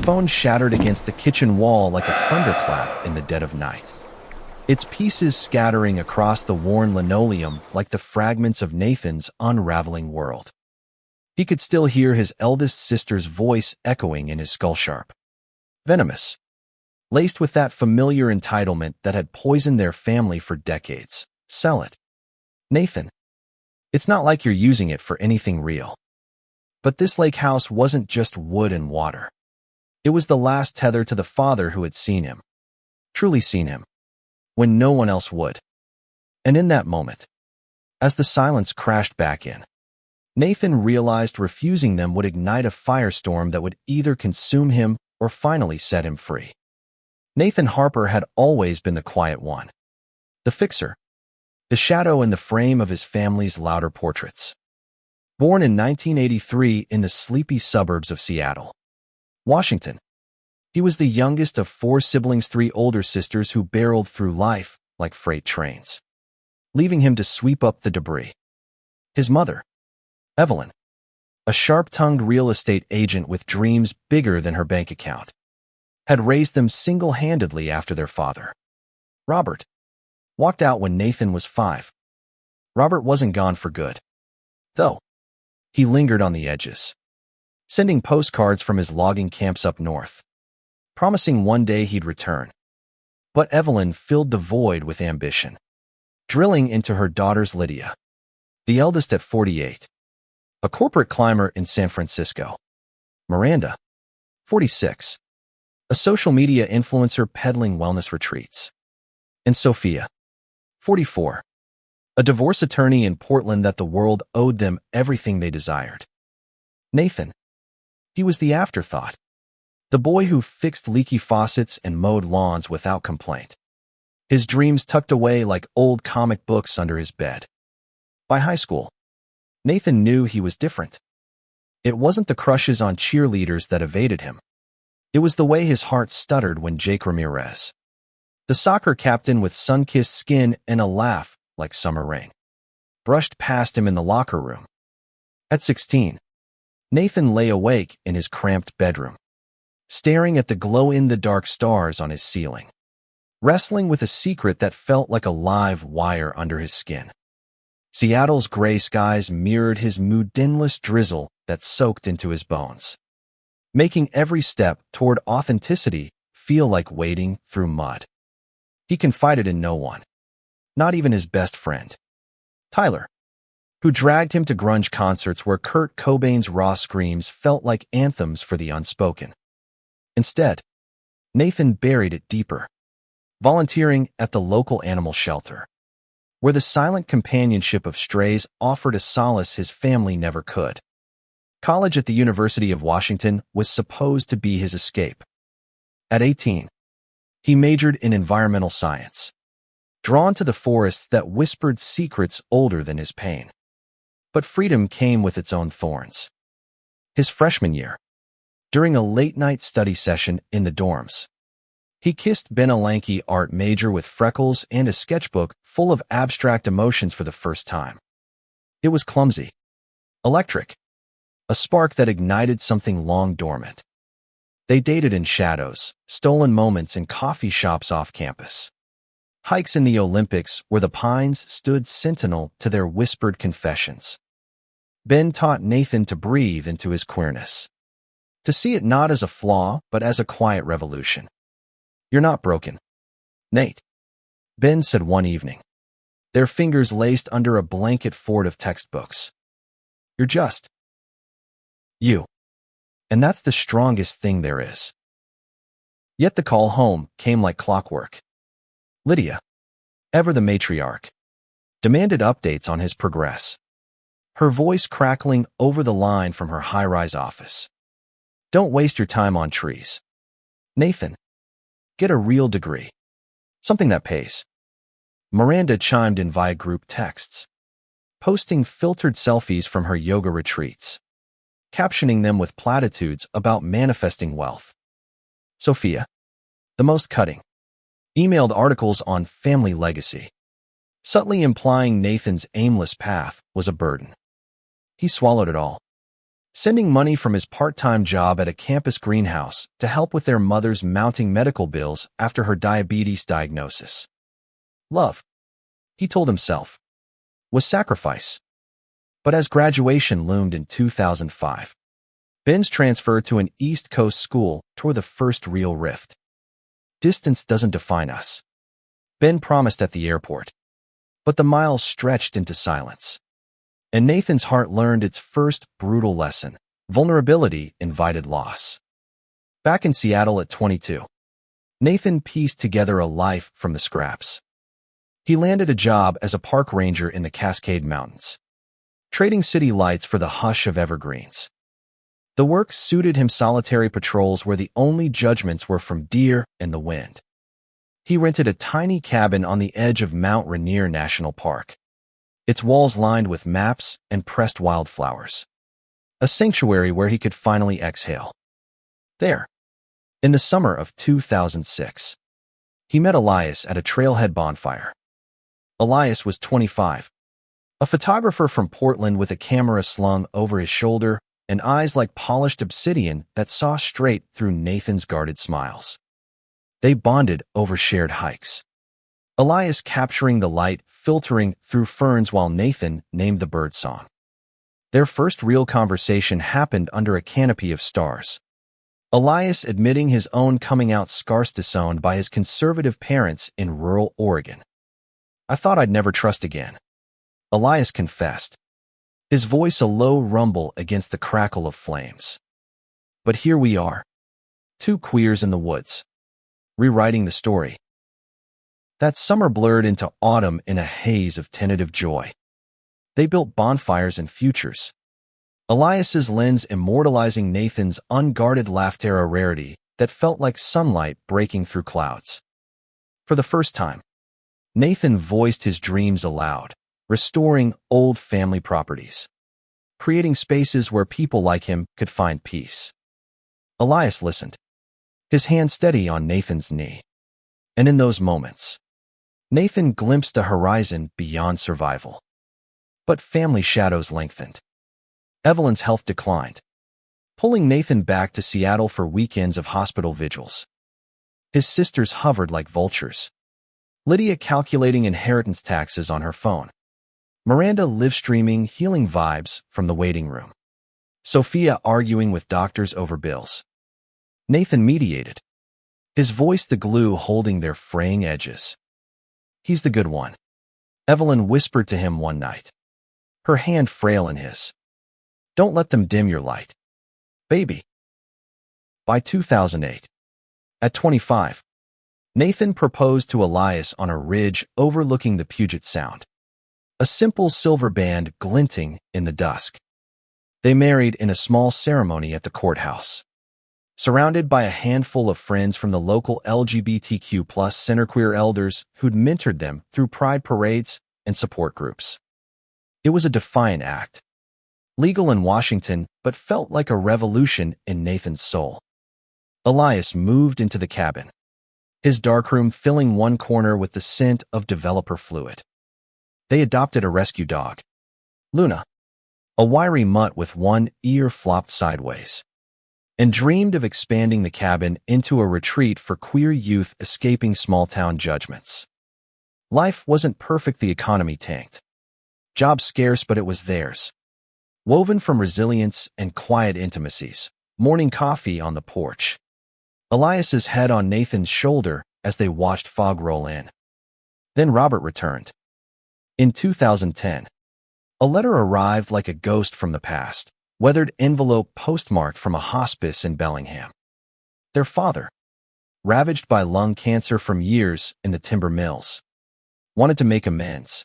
phone shattered against the kitchen wall like a thunderclap in the dead of night, its pieces scattering across the worn linoleum like the fragments of Nathan's unraveling world. He could still hear his eldest sister's voice echoing in his skull sharp, venomous, laced with that familiar entitlement that had poisoned their family for decades. Sell it, Nathan. It's not like you're using it for anything real. But this lake house wasn't just wood and water. It was the last tether to the father who had seen him, truly seen him, when no one else would. And in that moment, as the silence crashed back in, Nathan realized refusing them would ignite a firestorm that would either consume him or finally set him free. Nathan Harper had always been the quiet one, the fixer, the shadow in the frame of his family's louder portraits. Born in 1983 in the sleepy suburbs of Seattle, Washington, he was the youngest of 4 siblings, 3 older sisters who barreled through life like freight trains, leaving him to sweep up the debris. His mother, Evelyn, a sharp-tongued real estate agent with dreams bigger than her bank account, had raised them single-handedly after their father, Robert, walked out when Nathan was 5. Robert wasn't gone for good, though. He lingered on the edges, sending postcards from his logging camps up north, promising one day he'd return. But Evelyn filled the void with ambition, drilling into her daughters Lydia, the eldest at 48, a corporate climber in San Francisco, Miranda, 46, a social media influencer peddling wellness retreats, and Sophia, 44, a divorce attorney in Portland that the world owed them everything they desired. Nathan, he was the afterthought, the boy who fixed leaky faucets and mowed lawns without complaint, his dreams tucked away like old comic books under his bed. By high school, Nathan knew he was different. It wasn't the crushes on cheerleaders that evaded him. It was the way his heart stuttered when Jake Ramirez, the soccer captain with sun-kissed skin and a laugh like summer rain, brushed past him in the locker room. At 16, Nathan lay awake in his cramped bedroom, staring at the glow-in-the-dark stars on his ceiling, wrestling with a secret that felt like a live wire under his skin. Seattle's gray skies mirrored his mood-dinless drizzle that soaked into his bones, making every step toward authenticity feel like wading through mud. He confided in no one, not even his best friend, Tyler, who dragged him to grunge concerts where Kurt Cobain's raw screams felt like anthems for the unspoken. Instead, Nathan buried it deeper, volunteering at the local animal shelter, where the silent companionship of strays offered a solace his family never could. College at the University of Washington was supposed to be his escape. At 18, he majored in environmental science, drawn to the forests that whispered secrets older than his pain. But freedom came with its own thorns. His freshman year, during a late-night study session in the dorms, he kissed Ben, a lanky art major with freckles and a sketchbook full of abstract emotions for the first time. It was clumsy, electric, a spark that ignited something long dormant. They dated in shadows, stolen moments in coffee shops off campus, hikes in the Olympics where the pines stood sentinel to their whispered confessions. Ben taught Nathan to breathe into his queerness, to see it not as a flaw but as a quiet revolution. "You're not broken, Nate," Ben said one evening, their fingers laced under a blanket fort of textbooks. "You're just you. And that's the strongest thing there is." Yet the call home came like clockwork. Lydia, ever the matriarch, demanded updates on his progress, her voice crackling over the line from her high-rise office. "Don't waste your time on trees, Nathan. Get a real degree. Something that pays." Miranda chimed in via group texts, posting filtered selfies from her yoga retreats, captioning them with platitudes about manifesting wealth. Sophia, the most cutting, emailed articles on family legacy, subtly implying Nathan's aimless path was a burden. He swallowed it all, sending money from his part-time job at a campus greenhouse to help with their mother's mounting medical bills after her diabetes diagnosis. Love, he told himself, was sacrifice. But as graduation loomed in 2005, Ben's transfer to an East Coast school tore the first real rift. Distance doesn't define us, Ben promised at the airport. But the miles stretched into silence. And Nathan's heart learned its first brutal lesson. Vulnerability invited loss. Back in Seattle at 22, Nathan pieced together a life from the scraps. He landed a job as a park ranger in the Cascade Mountains, trading city lights for the hush of evergreens. The work suited him, solitary patrols where the only judgments were from deer and the wind. He rented a tiny cabin on the edge of Mount Rainier National Park, its walls lined with maps and pressed wildflowers. A sanctuary where he could finally exhale. There, in the summer of 2006, he met Elias at a trailhead bonfire. Elias was 25, a photographer from Portland with a camera slung over his shoulder and eyes like polished obsidian that saw straight through Nathan's guarded smiles. They bonded over shared hikes. Elias capturing the light filtering through ferns while Nathan named the bird song. Their first real conversation happened under a canopy of stars. Elias admitting his own coming out, scarce disowned by his conservative parents in rural Oregon. I thought I'd never trust again, Elias confessed, his voice a low rumble against the crackle of flames. But here we are, two queers in the woods, rewriting the story. That summer blurred into autumn in a haze of tentative joy. They built bonfires and futures. Elias's lens immortalizing Nathan's unguarded laughter, a rarity that felt like sunlight breaking through clouds. For the first time, Nathan voiced his dreams aloud, restoring old family properties, creating spaces where people like him could find peace. Elias listened, his hand steady on Nathan's knee. And in those moments, Nathan glimpsed a horizon beyond survival. But family shadows lengthened. Evelyn's health declined, pulling Nathan back to Seattle for weekends of hospital vigils. His sisters hovered like vultures, Lydia calculating inheritance taxes on her phone, Miranda live-streaming healing vibes from the waiting room, Sophia arguing with doctors over bills. Nathan mediated, his voice the glue holding their fraying edges. He's the good one, Evelyn whispered to him one night, her hand frail in his. Don't let them dim your light, baby. By 2008, at 25, Nathan proposed to Elias on a ridge overlooking the Puget Sound, a simple silver band glinting in the dusk. They married in a small ceremony at the courthouse, surrounded by a handful of friends from the local LGBTQ+ centerqueer elders who'd mentored them through pride parades and support groups. It was a defiant act, legal in Washington, but felt like a revolution in Nathan's soul. Elias moved into the cabin, his darkroom filling one corner with the scent of developer fluid. They adopted a rescue dog, Luna, a wiry mutt with one ear flopped sideways, and dreamed of expanding the cabin into a retreat for queer youth escaping small-town judgments. Life wasn't perfect, the economy tanked. Jobs scarce, but it was theirs. Woven from resilience and quiet intimacies, morning coffee on the porch, Elias's head on Nathan's shoulder as they watched fog roll in. Then Robert returned. In 2010, a letter arrived like a ghost from the past, weathered envelope postmarked from a hospice in Bellingham. Their father, ravaged by lung cancer from years in the timber mills, wanted to make amends.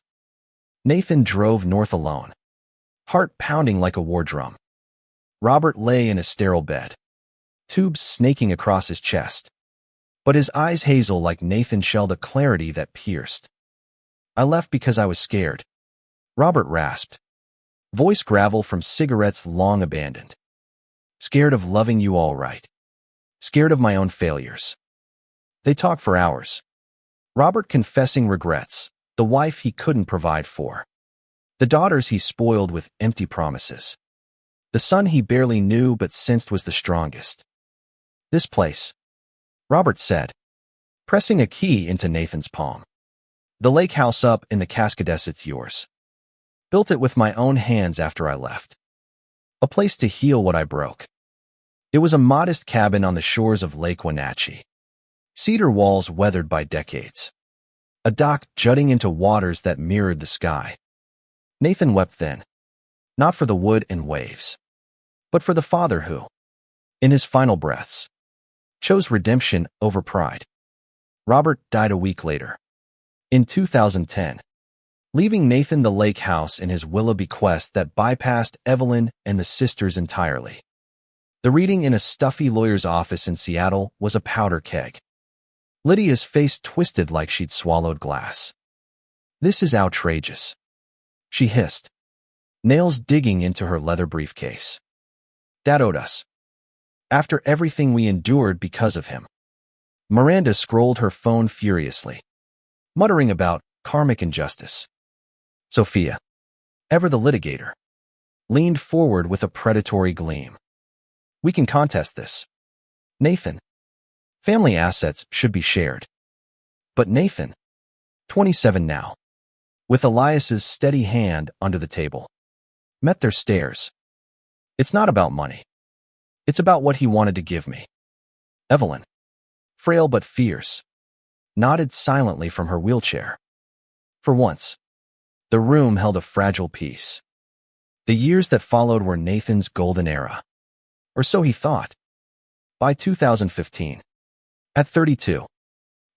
Nathan drove north alone, heart pounding like a war drum. Robert lay in a sterile bed, tubes snaking across his chest, but his eyes hazel like Nathan shelled, a clarity that pierced. I left because I was scared, Robert rasped, voice gravel from cigarettes long abandoned. Scared of loving you all right. Scared of my own failures. They talked for hours, Robert confessing regrets, the wife he couldn't provide for, the daughters he spoiled with empty promises. The son he barely knew but sensed was the strongest. This place, Robert said, pressing a key into Nathan's palm. The lake house up in the Cascades, it's yours. Built it with my own hands after I left. A place to heal what I broke. It was a modest cabin on the shores of Lake Wenatchee. Cedar walls weathered by decades. A dock jutting into waters that mirrored the sky. Nathan wept then, not for the wood and waves, but for the father who, in his final breaths, chose redemption over pride. Robert died a week later, in 2010, leaving Nathan the lake house in his will of bequest that bypassed Evelyn and the sisters entirely. The reading in a stuffy lawyer's office in Seattle was a powder keg. Lydia's face twisted like she'd swallowed glass. "This is outrageous," she hissed, nails digging into her leather briefcase. "Dad owed us. After everything we endured because of him." Miranda scrolled her phone furiously, muttering about karmic injustice. Sophia, ever the litigator, leaned forward with a predatory gleam. "We can contest this. Nathan, family assets should be shared." But Nathan, 27 now, with Elias's steady hand under the table, met their stares. "It's not about money. It's about what he wanted to give me." Evelyn, frail but fierce, nodded silently from her wheelchair. For once, the room held a fragile peace. The years that followed were Nathan's golden era. Or so he thought. By 2015, at 32,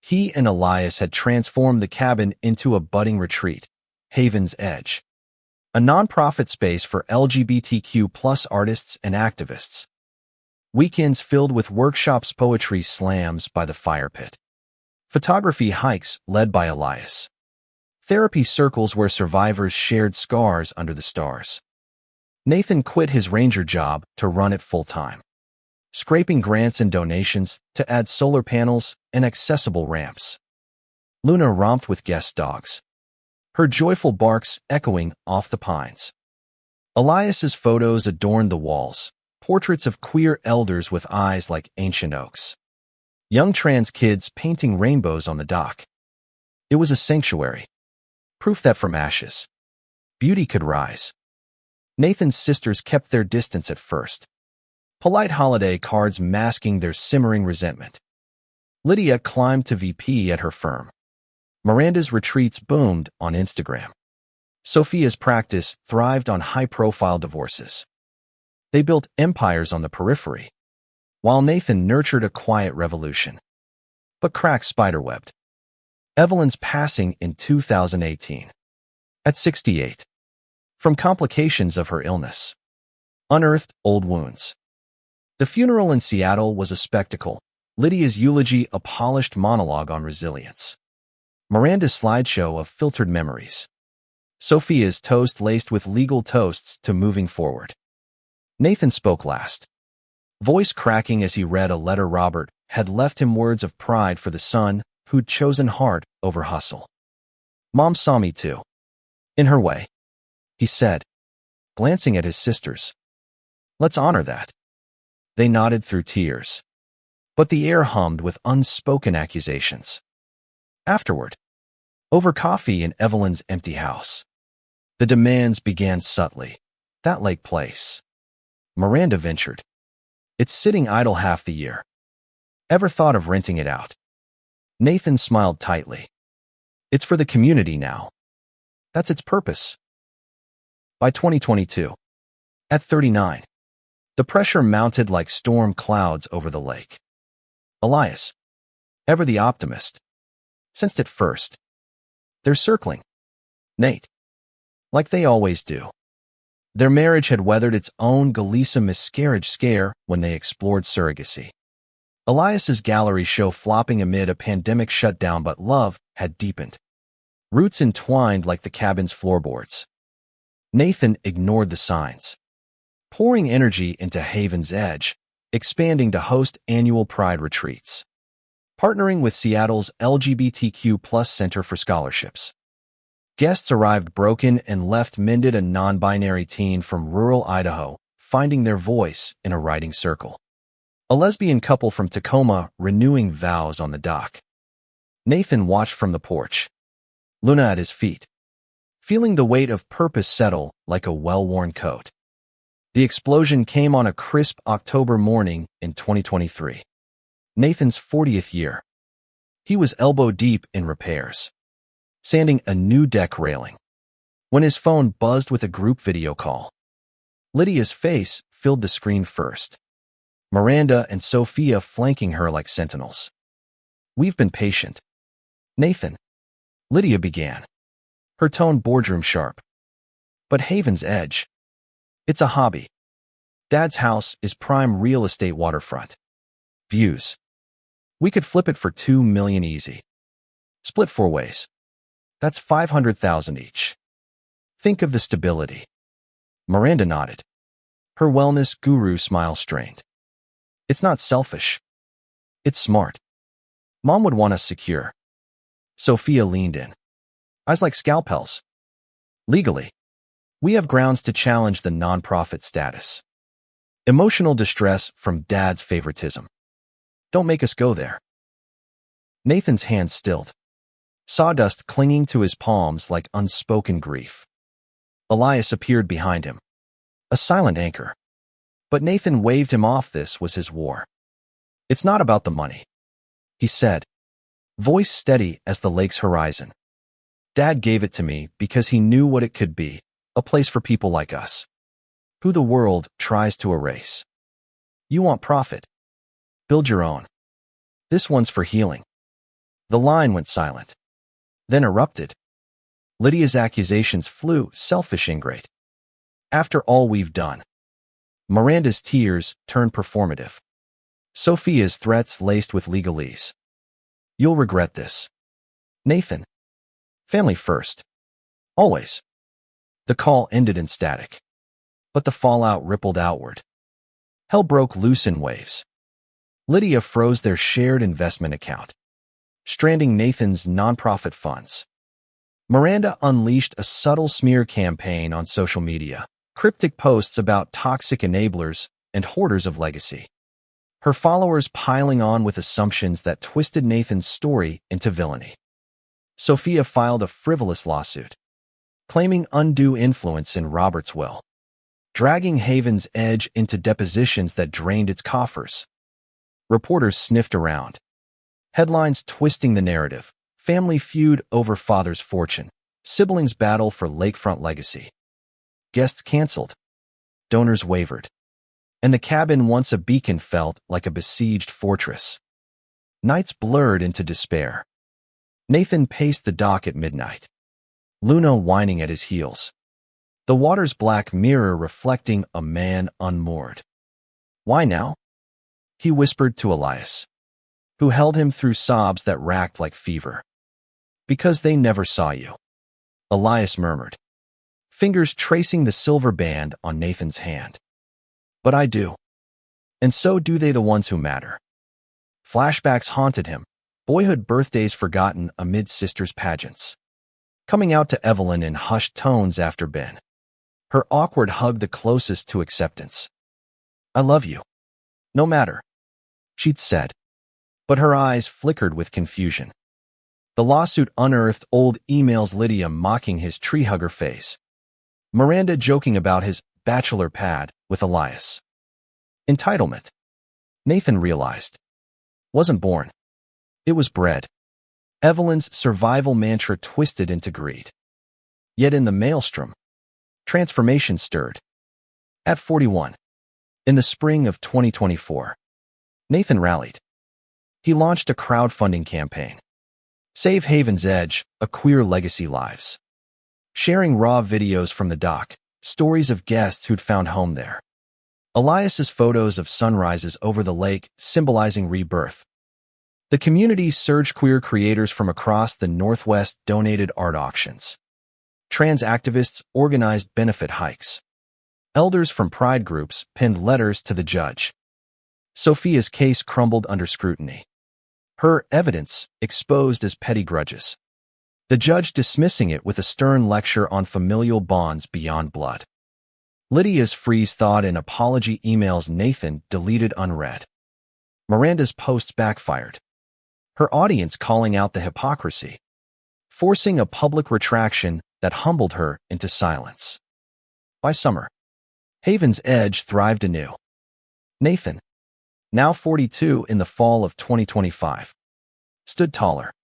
he and Elias had transformed the cabin into a budding retreat, Haven's Edge, a nonprofit space for LGBTQ+ artists and activists. Weekends filled with workshops, poetry slams by the fire pit, photography hikes led by Elias, therapy circles where survivors shared scars under the stars. Nathan quit his ranger job to run it full-time, scraping grants and donations to add solar panels and accessible ramps. Luna romped with guest dogs, her joyful barks echoing off the pines. Elias's photos adorned the walls, portraits of queer elders with eyes like ancient oaks. Young trans kids painting rainbows on the dock. It was a sanctuary, proof that from ashes, beauty could rise. Nathan's sisters kept their distance at first, polite holiday cards masking their simmering resentment. Lydia climbed to VP at her firm. Miranda's retreats boomed on Instagram. Sophia's practice thrived on high-profile divorces. They built empires on the periphery, while Nathan nurtured a quiet revolution. But cracks spiderwebbed. Evelyn's passing in 2018, at 68, from complications of her illness, unearthed old wounds. The funeral in Seattle was a spectacle, Lydia's eulogy a polished monologue on resilience, Miranda's slideshow of filtered memories, Sophia's toast laced with legal toasts to moving forward. Nathan spoke last, voice cracking as he read a letter Robert had left him, words of pride for the son who'd chosen heart over hustle. "Mom saw me too. In her way," he said, glancing at his sisters. "Let's honor that." They nodded through tears, but the air hummed with unspoken accusations. Afterward, over coffee in Evelyn's empty house, the demands began subtly. "That lake place," Miranda ventured. "It's sitting idle half the year. Ever thought of renting it out?" Nathan smiled tightly. "It's for the community now. That's its purpose." By 2022, at 39, the pressure mounted like storm clouds over the lake. Elias, ever the optimist, sensed it first. "They're circling, Nate, like they always do." Their marriage had weathered its own Galisa miscarriage scare when they explored surrogacy. Elias's gallery show flopping amid a pandemic shutdown, but love had deepened, roots entwined like the cabin's floorboards. Nathan ignored the signs, pouring energy into Haven's Edge, expanding to host annual Pride retreats, partnering with Seattle's LGBTQ+ Center for Scholarships. Guests arrived broken and left mended, a non-binary teen from rural Idaho, finding their voice in a writing circle. A lesbian couple from Tacoma renewing vows on the dock. Nathan watched from the porch, Luna at his feet, feeling the weight of purpose settle like a well-worn coat. The explosion came on a crisp October morning in 2023. Nathan's 40th year. He was elbow-deep in repairs, sanding a new deck railing, when his phone buzzed with a group video call. Lydia's face filled the screen first, Miranda and Sophia flanking her like sentinels. "We've been patient, Nathan," Lydia began, her tone boardroom sharp. "But Haven's Edge. It's a hobby. Dad's house is prime real estate waterfront. Views. We could flip it for $2 million easy. Split 4 ways. That's $500,000 each. Think of the stability." Miranda nodded, her wellness guru smile strained. "It's not selfish. It's smart. Mom would want us secure." Sophia leaned in, eyes like scalpels. "Legally, we have grounds to challenge the nonprofit status. Emotional distress from Dad's favoritism. Don't make us go there." Nathan's hands stilled, sawdust clinging to his palms like unspoken grief. Elias appeared behind him, a silent anchor. But Nathan waved him off. This was his war. "It's not about the money," he said, voice steady as the lake's horizon. "Dad gave it to me because he knew what it could be, a place for people like us, who the world tries to erase. You want profit? Build your own. This one's for healing." The line went silent, then erupted. Lydia's accusations flew, "Selfish ingrate. After all we've done." Miranda's tears turned performative. Sophia's threats laced with legalese. "You'll regret this. Nathan. Family first. Always." The call ended in static, but the fallout rippled outward. Hell broke loose in waves. Lydia froze their shared investment account, stranding Nathan's nonprofit funds. Miranda unleashed a subtle smear campaign on social media, cryptic posts about toxic enablers and hoarders of legacy, her followers piling on with assumptions that twisted Nathan's story into villainy. Sophia filed a frivolous lawsuit, claiming undue influence in Robert's will, dragging Haven's Edge into depositions that drained its coffers. Reporters sniffed around, headlines twisting the narrative: family feud over father's fortune, siblings battle for lakefront legacy. Guests canceled, donors wavered, and the cabin, once a beacon, felt like a besieged fortress. Nights blurred into despair. Nathan paced the dock at midnight, Luna whining at his heels, the water's black mirror reflecting a man unmoored. "Why now?" he whispered to Elias, who held him through sobs that racked like fever. "Because they never saw you," Elias murmured, fingers tracing the silver band on Nathan's hand. "But I do. And so do they, the ones who matter." Flashbacks haunted him, boyhood birthdays forgotten amid sisters' pageants, coming out to Evelyn in hushed tones after Ben, her awkward hug the closest to acceptance. "I love you, no matter," she'd said, but her eyes flickered with confusion. The lawsuit unearthed old emails, Lydia mocking his tree-hugger face, Miranda joking about his bachelor pad with Elias. Entitlement, Nathan realized, wasn't born. It was bred. Evelyn's survival mantra twisted into greed. Yet in the maelstrom, transformation stirred. At 41, in the spring of 2024, Nathan rallied. He launched a crowdfunding campaign. Save Haven's Edge, a queer legacy lives. Sharing raw videos from the dock, stories of guests who'd found home there. Elias's photos of sunrises over the lake symbolizing rebirth. The community surged. Queer creators from across the Northwest donated art auctions. Trans activists organized benefit hikes. Elders from pride groups penned letters to the judge. Sophia's case crumbled under scrutiny, her evidence exposed as petty grudges. The judge dismissing it with a stern lecture on familial bonds beyond blood. Lydia's freeze-thawed and apology emails Nathan deleted unread. Miranda's posts backfired, her audience calling out the hypocrisy, forcing a public retraction that humbled her into silence. By summer, Haven's Edge thrived anew. Nathan, now 42 in the fall of 2025, stood taller,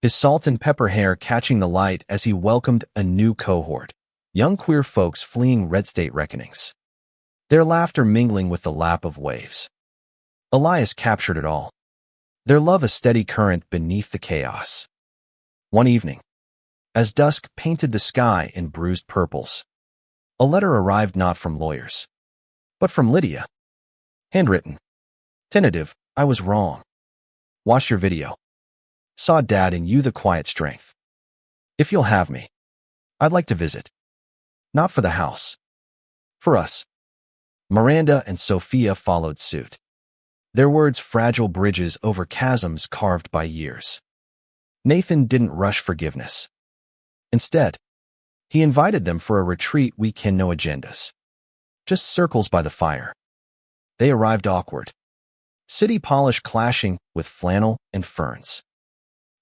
his salt and pepper hair catching the light as he welcomed a new cohort, young queer folks fleeing red state reckonings, their laughter mingling with the lap of waves. Elias captured it all, their love a steady current beneath the chaos. One evening, as dusk painted the sky in bruised purples, a letter arrived not from lawyers, but from Lydia. Handwritten. Tentative, I was wrong. Watched your video. Saw Dad in you the quiet strength. If you'll have me, I'd like to visit. Not for the house. For us. Miranda and Sophia followed suit, their words fragile bridges over chasms carved by years. Nathan didn't rush forgiveness. Instead, he invited them for a retreat weekend, no agendas. Just circles by the fire. They arrived awkward, city polish clashing with flannel and ferns.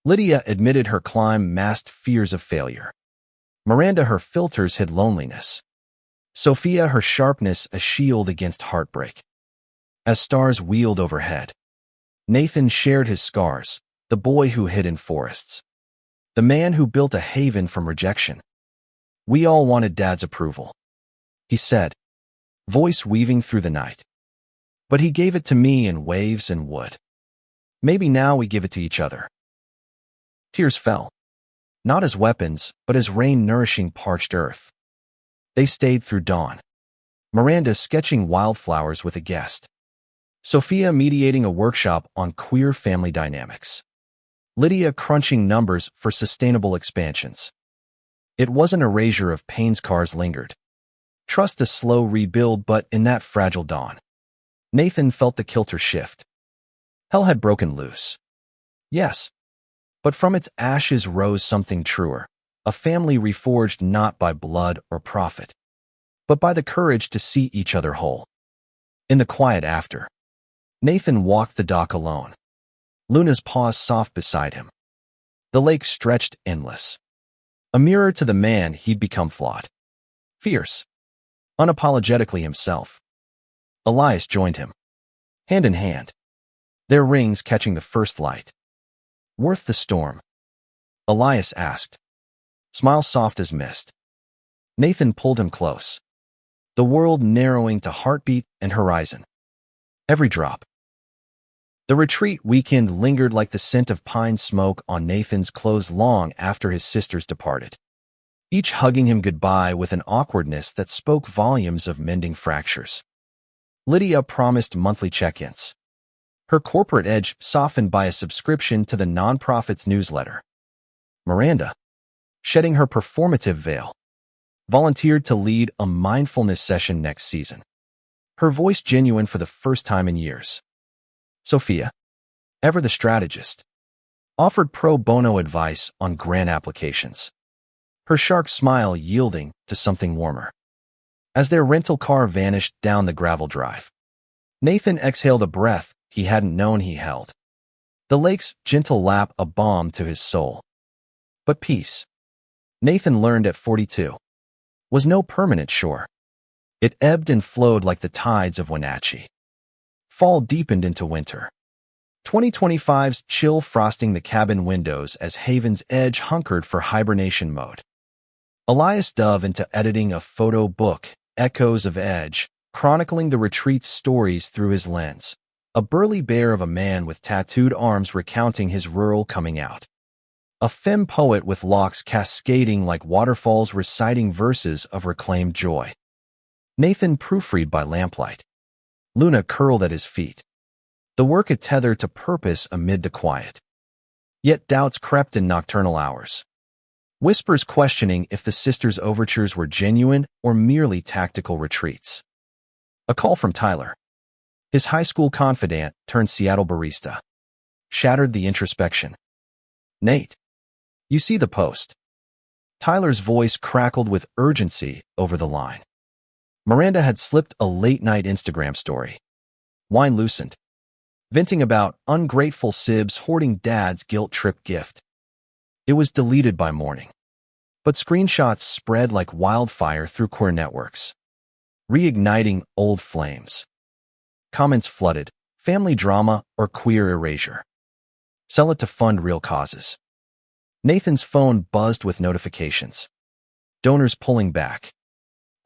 Lydia admitted her climb masked fears of failure. Miranda her filters hid loneliness. Sophia her sharpness a shield against heartbreak. As stars wheeled overhead, Nathan shared his scars, the boy who hid in forests, the man who built a haven from rejection. We all wanted Dad's approval, he said, voice weaving through the night. But he gave it to me in waves and wood. Maybe now we give it to each other. Tears fell, not as weapons, but as rain nourishing parched earth. They stayed through dawn, Miranda sketching wildflowers with a guest, Sophia mediating a workshop on queer family dynamics, Lydia crunching numbers for sustainable expansions. It wasn't erasure of pain scars lingered. Trust a slow rebuild, but in that fragile dawn, Nathan felt the kilter shift. Hell had broken loose. Yes, but from its ashes rose something truer, a family reforged not by blood or profit, but by the courage to see each other whole. In the quiet after, Nathan walked the dock alone, Luna's paws soft beside him. The lake stretched endless, a mirror to the man he'd become, flawed, fierce, unapologetically himself. Elias joined him, hand in hand, their rings catching the first light. Worth the storm? Elias asked, smile soft as mist. Nathan pulled him close, the world narrowing to heartbeat and horizon. Every drop. The retreat weekend lingered like the scent of pine smoke on Nathan's clothes long after his sisters departed, each hugging him goodbye with an awkwardness that spoke volumes of mending fractures. Lydia promised monthly check-ins, her corporate edge softened by a subscription to the nonprofit's newsletter. Miranda, shedding her performative veil, volunteered to lead a mindfulness session next season, her voice genuine for the first time in years. Sophia, ever the strategist, offered pro bono advice on grant applications, her shark smile yielding to something warmer. As their rental car vanished down the gravel drive, Nathan exhaled a breath he hadn't known he held, the lake's gentle lap a balm to his soul. But peace, Nathan learned at 42, was no permanent shore. It ebbed and flowed like the tides of Wenatchee. Fall deepened into winter, 2025's chill frosting the cabin windows as Haven's Edge hunkered for hibernation mode. Elias dove into editing a photo book, Echoes of Edge, chronicling the retreat's stories through his lens, a burly bear of a man with tattooed arms recounting his rural coming out. A femme poet with locks cascading like waterfalls reciting verses of reclaimed joy. Nathan proofread by lamplight, Luna curled at his feet, the work a tether to purpose amid the quiet. Yet doubts crept in nocturnal hours, whispers questioning if the sisters' overtures were genuine or merely tactical retreats. A call from Tyler, his high school confidant turned Seattle barista, shattered the introspection. Nate, you see the post? Tyler's voice crackled with urgency over the line. Miranda had slipped a late-night Instagram story. Wine loosened, venting about ungrateful sibs hoarding dad's guilt trip gift. It was deleted by morning, but screenshots spread like wildfire through queer networks, reigniting old flames. Comments flooded, family drama or queer erasure. Sell it to fund real causes. Nathan's phone buzzed with notifications. Donors pulling back.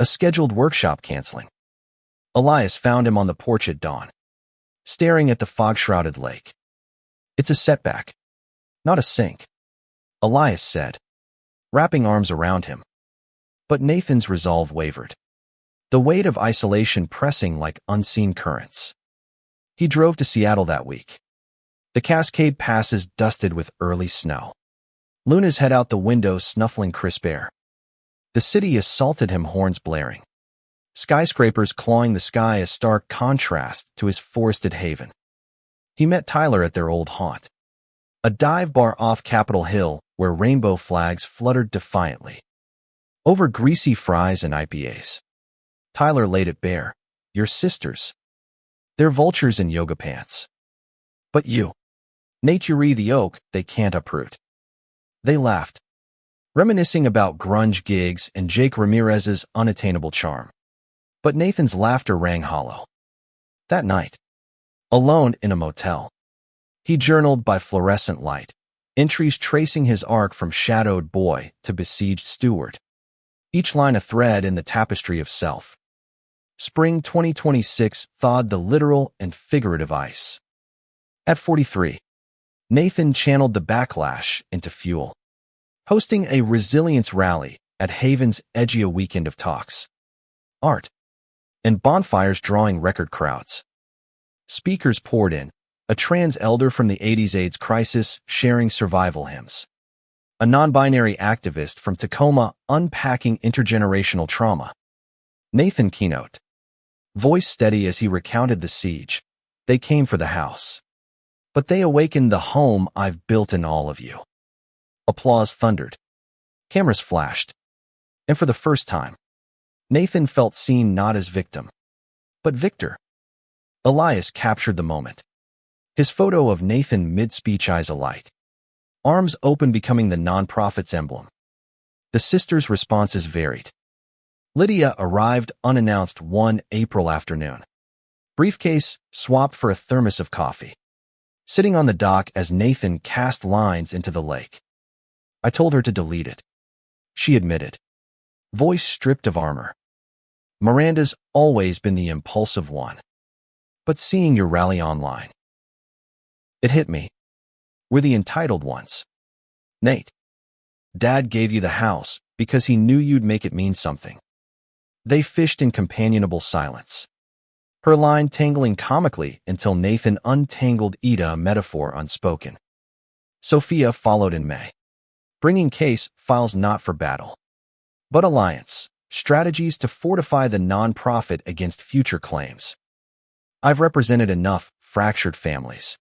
A scheduled workshop canceling. Elias found him on the porch at dawn, staring at the fog-shrouded lake. It's a setback, not a sink, Elias said, wrapping arms around him. But Nathan's resolve wavered, the weight of isolation pressing like unseen currents. He drove to Seattle that week. The Cascade passes dusted with early snow. Luna's head out the window snuffling crisp air. The city assaulted him, horns blaring. Skyscrapers clawing the sky, a stark contrast to his forested haven. He met Tyler at their old haunt, a dive bar off Capitol Hill where rainbow flags fluttered defiantly. Over greasy fries and IPAs. Tyler laid it bare. Your sisters. They're vultures in yoga pants. But you. Nature the oak they can't uproot. They laughed, reminiscing about grunge gigs and Jake Ramirez's unattainable charm. But Nathan's laughter rang hollow. That night, alone in a motel, he journaled by fluorescent light, entries tracing his arc from shadowed boy to besieged steward. Each line a thread in the tapestry of self. Spring 2026 thawed the literal and figurative ice. At 43, Nathan channeled the backlash into fuel, hosting a resilience rally at Haven's edgy a weekend of talks, art, and bonfires drawing record crowds. Speakers poured in, a trans elder from the 80s AIDS crisis sharing survival hymns, a non-binary activist from Tacoma unpacking intergenerational trauma. Nathan keynote, voice steady as he recounted the siege. They came for the house, but they awakened the home I've built in all of you. Applause thundered. Cameras flashed. And for the first time, Nathan felt seen not as victim, but victor. Elias captured the moment. His photo of Nathan mid-speech, eyes alight, arms open, becoming the nonprofit's emblem. The sisters' responses varied. Lydia arrived unannounced one April afternoon. Briefcase swapped for a thermos of coffee, sitting on the dock as Nathan cast lines into the lake. I told her to delete it, she admitted, voice stripped of armor. Miranda's always been the impulsive one. But seeing your rally online, it hit me. We're the entitled ones. Nate, Dad gave you the house because he knew you'd make it mean something. They fished in companionable silence, her line tangling comically until Nathan untangled Ida, a metaphor unspoken. Sophia followed in May, bringing case files not for battle, but alliance, strategies to fortify the nonprofit against future claims. I've represented enough fractured families,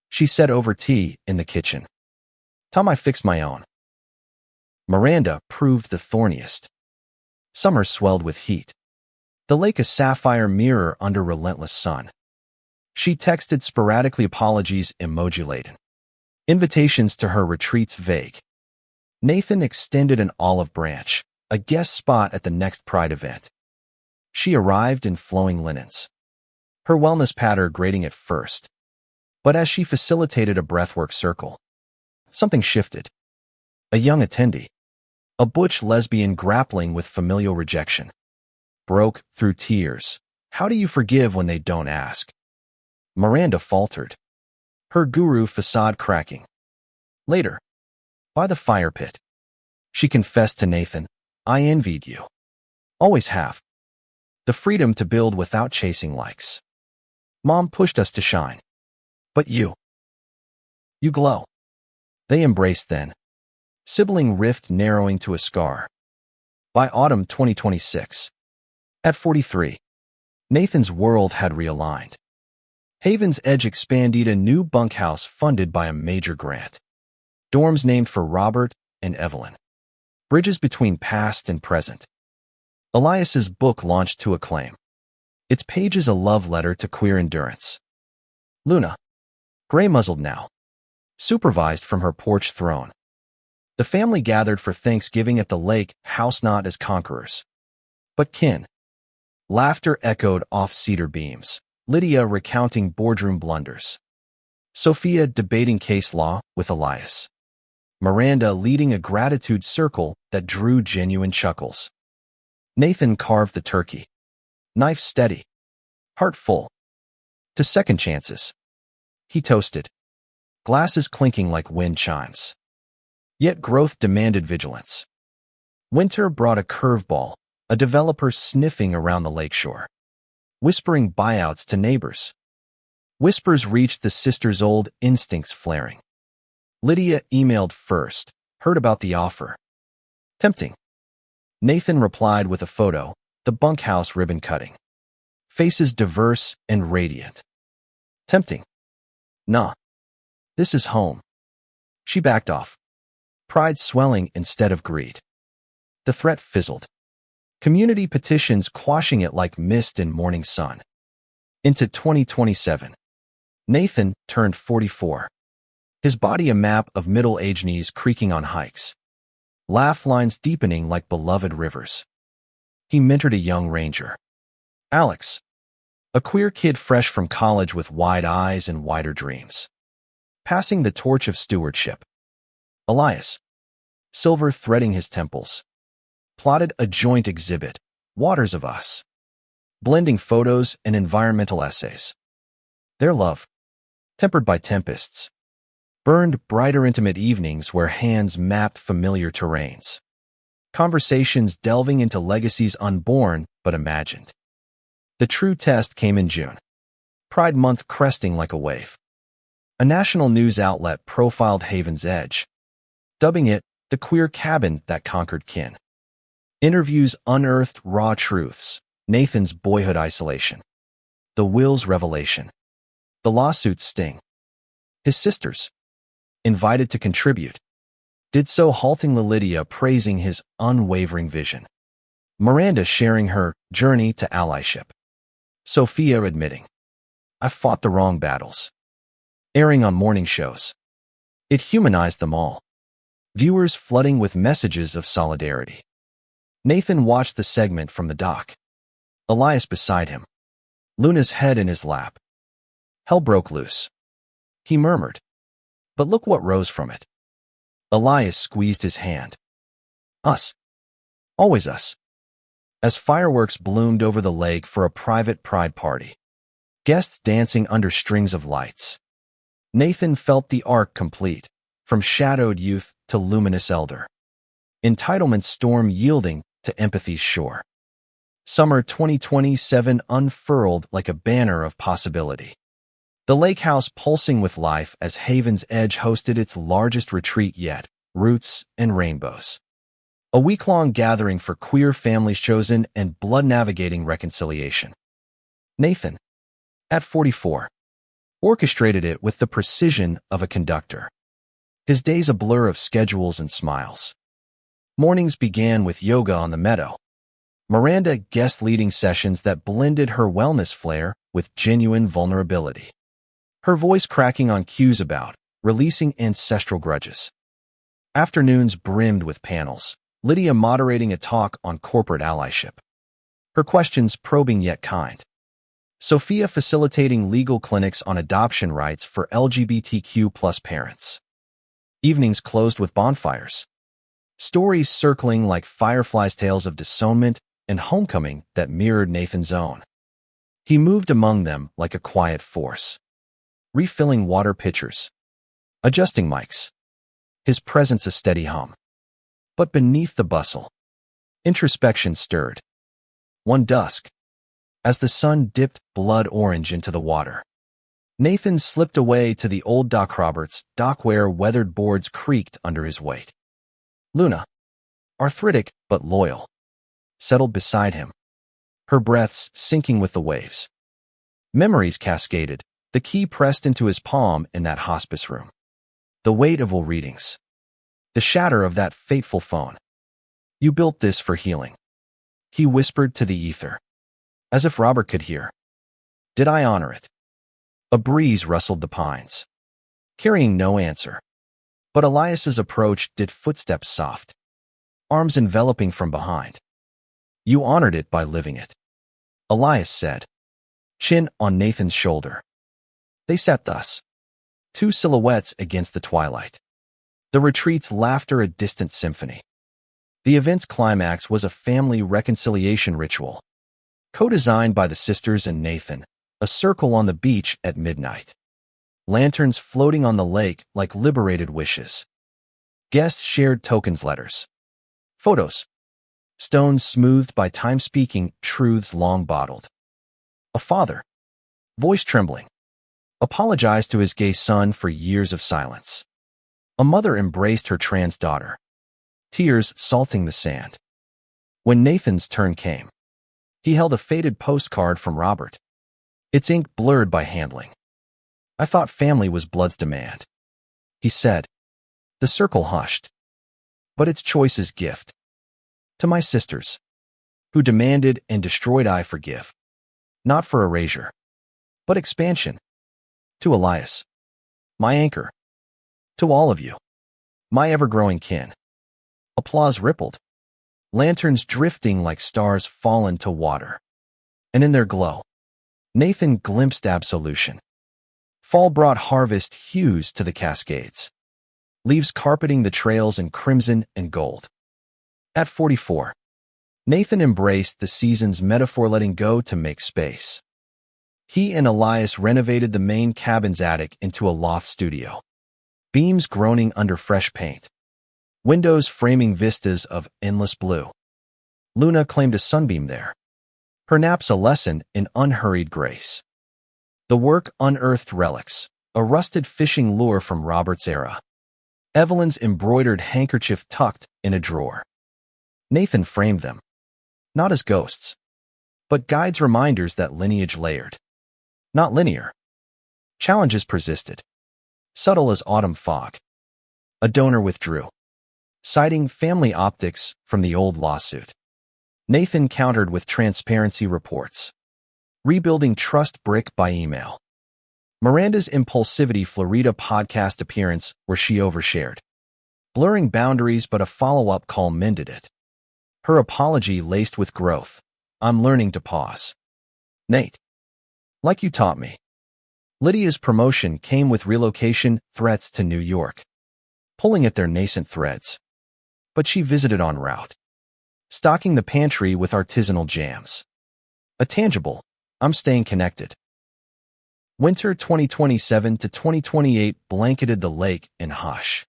she said over tea in the kitchen. Time I fix my own. Miranda proved the thorniest. Summer swelled with heat. The lake a sapphire mirror under relentless sun. She texted sporadically, apologies emoji-laden, invitations to her retreats vague. Nathan extended an olive branch, a guest spot at the next Pride event. She arrived in flowing linens, her wellness patter grating at first. But as she facilitated a breathwork circle, something shifted. A young attendee, a butch lesbian grappling with familial rejection, broke through tears. How do you forgive when they don't ask? Miranda faltered, her guru facade cracking. Later, by the fire pit, she confessed to Nathan, I envied you. Always have. The freedom to build without chasing likes. Mom pushed us to shine. But you glow. They embraced then, sibling rift narrowing to a scar. By autumn 2026, at 43, Nathan's world had realigned. Haven's Edge expanded, a new bunkhouse funded by a major grant. Dorms named for Robert and Evelyn. Bridges between past and present. Elias's book launched to acclaim. Its pages a love letter to queer endurance. Luna, gray-muzzled now, supervised from her porch throne. The family gathered for Thanksgiving at the lake house, not as conquerors, but kin. Laughter echoed off cedar beams, Lydia recounting boardroom blunders, Sophia debating case law with Elias, Miranda leading a gratitude circle that drew genuine chuckles. Nathan carved the turkey, knife steady, heart full. To second chances. He toasted, glasses clinking like wind chimes. Yet growth demanded vigilance. Winter brought a curveball, a developer sniffing around the lakeshore, whispering buyouts to neighbors. Whispers reached the sisters' old instincts flaring. Lydia emailed first, heard about the offer. Tempting. Nathan replied with a photo, the bunkhouse ribbon cutting. Faces diverse and radiant. Tempting. Nah. This is home. She backed off, pride swelling instead of greed. The threat fizzled. Community petitions quashing it like mist in morning sun. Into 2027. Nathan turned 44. His body a map of middle-aged knees creaking on hikes. Laugh lines deepening like beloved rivers. He mentored a young ranger, Alex, a queer kid fresh from college with wide eyes and wider dreams, passing the torch of stewardship. Elias, silver threading his temples, plotted a joint exhibit, Waters of Us, blending photos and environmental essays. Their love, tempered by tempests, burned brighter intimate evenings where hands mapped familiar terrains. Conversations delving into legacies unborn but imagined. The true test came in June. Pride Month cresting like a wave. A national news outlet profiled Haven's Edge, dubbing it the queer cabin that conquered kin. Interviews unearthed raw truths, Nathan's boyhood isolation, the will's revelation, the lawsuit's sting. His sisters, invited to contribute, did so halting Lydia praising his unwavering vision. Miranda sharing her journey to allyship. Sophia admitting, I fought the wrong battles. Airing on morning shows. It humanized them all. Viewers flooding with messages of solidarity. Nathan watched the segment from the dock. Elias beside him. Luna's head in his lap. Hell broke loose. He murmured. But look what rose from it. Elias squeezed his hand. Us. Always us. As fireworks bloomed over the lake for a private pride party. Guests dancing under strings of lights. Nathan felt the arc complete, from shadowed youth to luminous elder. Entitlement's storm yielding to empathy's shore. Summer 2027 unfurled like a banner of possibility. The lake house pulsing with life as Haven's Edge hosted its largest retreat yet, Roots and Rainbows. A week-long gathering for queer families chosen and blood-navigating reconciliation. Nathan, at 44, orchestrated it with the precision of a conductor. His days a blur of schedules and smiles. Mornings began with yoga on the meadow. Miranda guest-leading sessions that blended her wellness flair with genuine vulnerability. Her voice cracking on cues about releasing ancestral grudges. Afternoons brimmed with panels, Lydia moderating a talk on corporate allyship. Her questions probing yet kind. Sophia facilitating legal clinics on adoption rights for LGBTQ+ parents. Evenings closed with bonfires. Stories circling like fireflies' tales of disownment and homecoming that mirrored Nathan's own. He moved among them like a quiet force. Refilling water pitchers. Adjusting mics. His presence a steady hum. But beneath the bustle, introspection stirred. One dusk, as the sun dipped blood orange into the water, Nathan slipped away to the old Doc Roberts dock where weathered boards creaked under his weight. Luna, arthritic but loyal, settled beside him, her breaths sinking with the waves. Memories cascaded, the key pressed into his palm in that hospice room. The weight of old readings. The shatter of that fateful phone. You built this for healing. He whispered to the ether, as if Robert could hear. Did I honor it? A breeze rustled the pines, carrying no answer. But Elias's approach did, footsteps soft, arms enveloping from behind. You honored it by living it, Elias said, chin on Nathan's shoulder. They sat thus, two silhouettes against the twilight. The retreat's laughter a distant symphony. The event's climax was a family reconciliation ritual, co-designed by the sisters and Nathan, a circle on the beach at midnight. Lanterns floating on the lake like liberated wishes. Guests shared tokens, letters, photos, stones smoothed by time speaking truths long bottled. A father, voice trembling, apologized to his gay son for years of silence. A mother embraced her trans daughter, tears salting the sand. When Nathan's turn came, he held a faded postcard from Robert, its ink blurred by handling. I thought family was blood's demand, he said. The circle hushed. But its choice's gift. To my sisters, who demanded and destroyed, I forgive. Not for erasure, but expansion. To Elias, my anchor. To all of you, my ever-growing kin. Applause rippled, lanterns drifting like stars fallen to water. And in their glow, Nathan glimpsed absolution. Fall brought harvest hues to the cascades, leaves carpeting the trails in crimson and gold. At 44, Nathan embraced the season's metaphor, letting go to make space. He and Elias renovated the main cabin's attic into a loft studio, beams groaning under fresh paint, windows framing vistas of endless blue. Luna claimed a sunbeam there, her naps a lesson in unhurried grace. The work unearthed relics, a rusted fishing lure from Robert's era, Evelyn's embroidered handkerchief tucked in a drawer. Nathan framed them, not as ghosts, but guides, reminders that lineage layered, not linear. Challenges persisted, subtle as autumn fog. A donor withdrew, citing family optics from the old lawsuit. Nathan countered with transparency reports, rebuilding trust brick by email. Miranda's impulsivity, Florida podcast appearance where she overshared, blurring boundaries, but a follow-up call mended it. Her apology laced with growth. I'm learning to pause. Nate, like you taught me. Lydia's promotion came with relocation threats to New York, pulling at their nascent threads. But she visited en route, stocking the pantry with artisanal jams. A tangible, I'm staying connected. Winter 2027 to 2028 blanketed the lake in hush,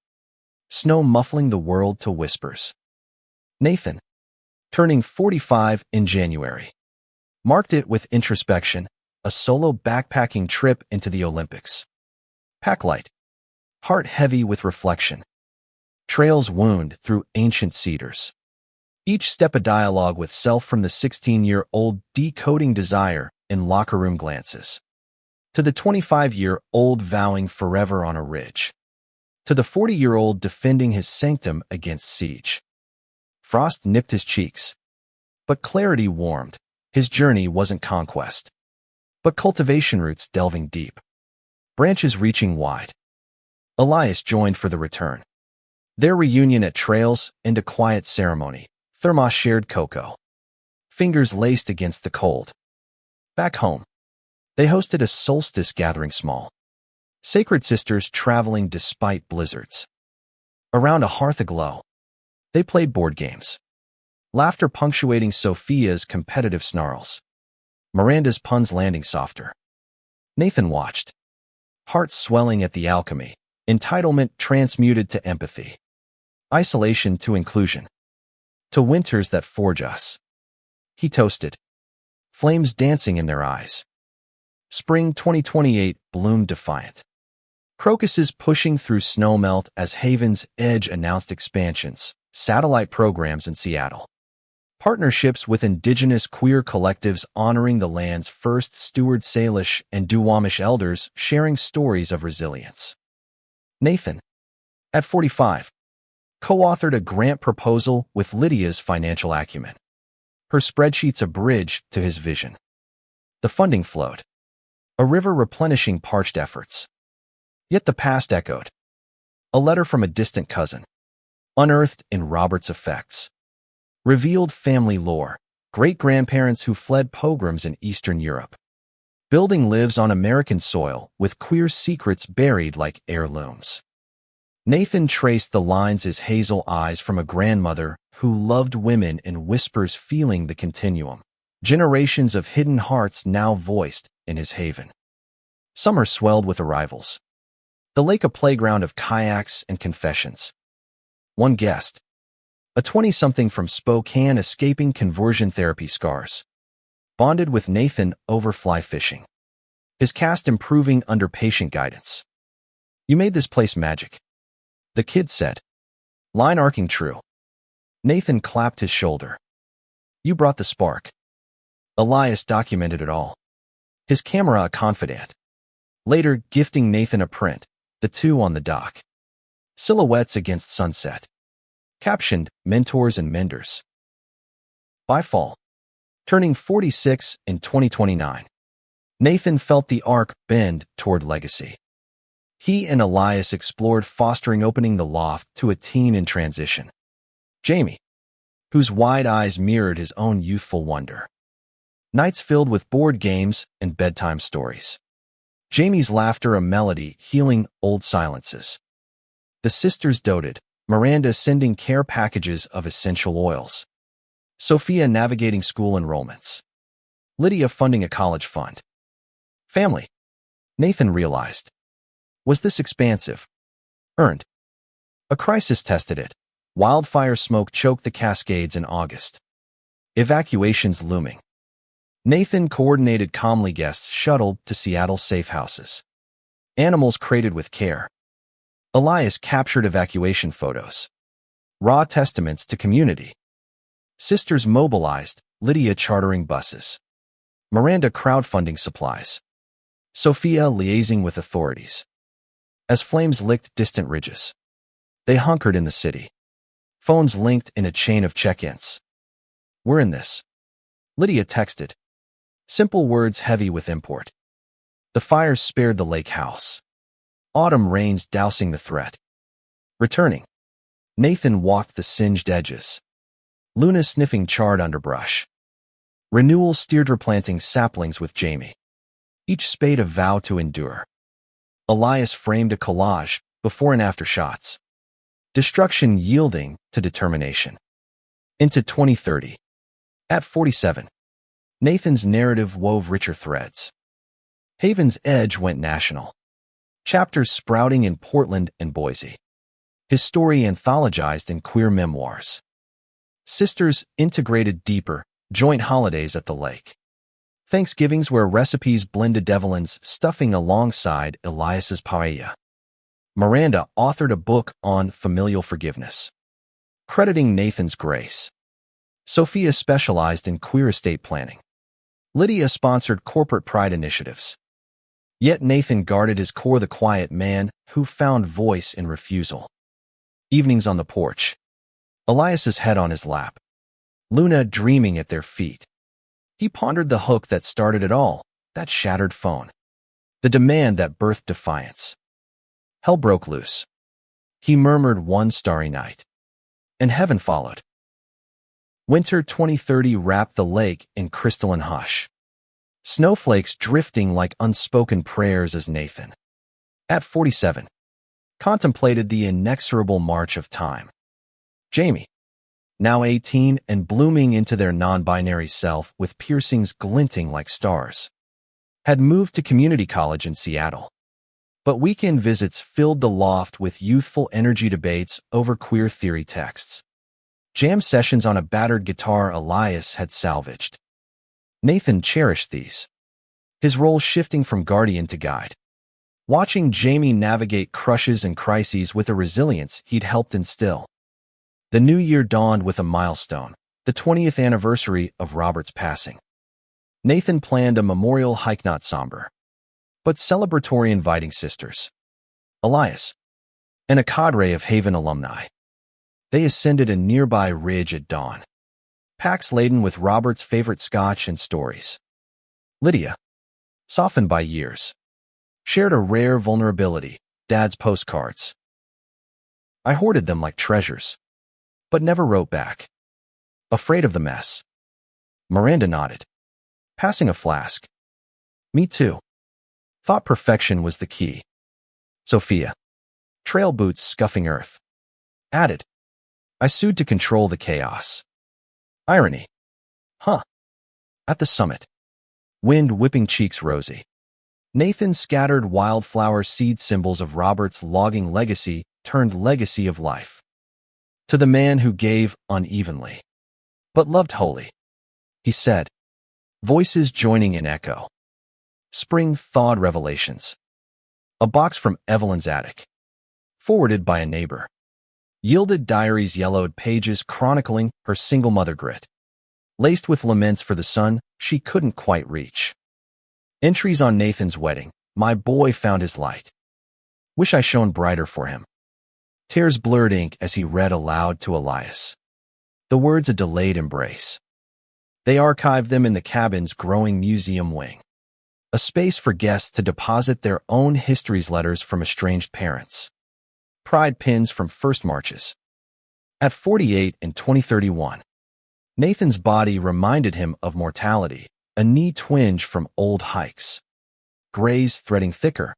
snow muffling the world to whispers. Nathan, turning 45 in January, marked it with introspection, a solo backpacking trip into the Olympics. Pack light, heart heavy with reflection. Trails wound through ancient cedars. Each step a dialogue with self, from the 16-year-old decoding desire in locker room glances, to the 25-year-old vowing forever on a ridge, to the 40-year-old defending his sanctum against siege. Frost nipped his cheeks, but clarity warmed. His journey wasn't conquest, but cultivation, roots delving deep, branches reaching wide. Elias joined for the return. Their reunion at Trails and a quiet ceremony. Thermos shared cocoa, fingers laced against the cold. Back home, they hosted a solstice gathering, small, sacred sisters traveling despite blizzards. Around a hearth aglow, they played board games, laughter punctuating Sophia's competitive snarls, Miranda's puns landing softer. Nathan watched, heart swelling at the alchemy, entitlement transmuted to empathy, isolation to inclusion, to winters that forge us. He toasted, flames dancing in their eyes. Spring 2028 bloomed defiant. Crocuses pushing through snowmelt as Haven's Edge announced expansions, satellite programs in Seattle. Partnerships with indigenous queer collectives honoring the land's first steward, Salish and Duwamish elders sharing stories of resilience. Nathan, at 45, co-authored a grant proposal with Lydia's financial acumen. her spreadsheets a bridge to his vision. The funding flowed, a river replenishing parched efforts. Yet the past echoed. A letter from a distant cousin, unearthed in Robert's effects, revealed family lore, great-grandparents who fled pogroms in Eastern Europe. Building lives on American soil, with queer secrets buried like heirlooms. Nathan traced the lines as hazel eyes from a grandmother who loved women in whispers, feeling the continuum. Generations of hidden hearts now voiced in his haven. Summer swelled with arrivals. The lake a playground of kayaks and confessions. One guest, a 20-something from Spokane escaping conversion therapy scars, bonded with Nathan over fly fishing. His cast improving under patient guidance. "You made this place magic," the kid said, line arcing true. Nathan clapped his shoulder. "You brought the spark." Elias documented it all, his camera a confidant, later gifting Nathan a print, the two on the dock. Silhouettes against sunset. Captioned, "Mentors and Menders." By fall, turning 46 in 2029, Nathan felt the arc bend toward legacy. He and Elias explored fostering, opening the loft to a teen in transition, Jamie, whose wide eyes mirrored his own youthful wonder. Nights filled with board games and bedtime stories. Jamie's laughter a melody healing old silences. The sisters doted, Miranda sending care packages of essential oils, Sophia navigating school enrollments, Lydia funding a college fund. Family, Nathan realized. Was this expansive? Earned. A crisis tested it. Wildfire smoke choked the Cascades in August. Evacuations looming. Nathan coordinated calmly, guests shuttled to Seattle's safe houses. Animals crated with care. Elias captured evacuation photos. Raw testaments to community. Sisters mobilized, Lydia chartering buses. Miranda crowdfunding supplies. Sophia liaising with authorities. As flames licked distant ridges, they hunkered in the city. Phones linked in a chain of check-ins. "We're in this," Lydia texted. Simple words heavy with import. The fires spared the lake house. Autumn rains dousing the threat. Returning, Nathan walked the singed edges. Luna sniffing charred underbrush. Renewal steered replanting saplings with Jamie. Each spade a vow to endure. Elias framed a collage, before and after shots. Destruction yielding to determination. Into 2030. At 47. Nathan's narrative wove richer threads. Haven's edge went national. Chapters sprouting in Portland and Boise. His story anthologized in queer memoirs. Sisters integrated deeper, joint holidays at the lake. Thanksgivings where recipes blended Devlin's stuffing alongside Elias's paella. Miranda authored a book on familial forgiveness, crediting Nathan's grace. Sophia specialized in queer estate planning. Lydia sponsored corporate pride initiatives. Yet Nathan guarded his core, the quiet man who found voice in refusal. Evenings on the porch. Elias's head on his lap. Luna dreaming at their feet. He pondered the hook that started it all, that shattered phone. The demand that birthed defiance. Hell broke loose. He murmured one starry night. And heaven followed. Winter 2030 wrapped the lake in crystalline hush. Snowflakes drifting like unspoken prayers as Nathan, at 47, contemplated the inexorable march of time. Jamie, now 18 and blooming into their non-binary self with piercings glinting like stars, had moved to community college in Seattle. But weekend visits filled the loft with youthful energy debates over queer theory texts. Jam sessions on a battered guitar Elias had salvaged. Nathan cherished these, his role shifting from guardian to guide. Watching Jamie navigate crushes and crises with a resilience he'd helped instill. The new year dawned with a milestone, the 20th anniversary of Robert's passing. Nathan planned a memorial hike, not somber, but celebratory, inviting sisters, Elias, and a cadre of Haven alumni. They ascended a nearby ridge at dawn. packs laden with Robert's favorite scotch and stories. Lydia, softened by years, shared a rare vulnerability, Dad's postcards. I hoarded them like treasures, but never wrote back. Afraid of the mess. Miranda nodded, passing a flask. Me too. Thought perfection was the key. Sophia, trail boots scuffing earth, added. I sued to control the chaos. Irony. Huh. At the summit. Wind whipping cheeks rosy. Nathan scattered wildflower seed symbols of Robert's logging legacy turned legacy of life. To the man who gave unevenly, but loved wholly, he said, voices joining in echo. Spring thawed revelations. A box from Evelyn's attic, forwarded by a neighbor. Yielded diaries yellowed pages chronicling her single mother grit, laced with laments for the son she couldn't quite reach. Entries on Nathan's wedding. My boy found his light. Wish I shone brighter for him. Tears blurred ink as he read aloud to Elias. The words a delayed embrace. They archived them in the cabin's growing museum wing, a space for guests to deposit their own history's letters from estranged parents. Pride pins from first marches. At 48 in 2031, Nathan's body reminded him of mortality, a knee twinge from old hikes. Grays threading thicker.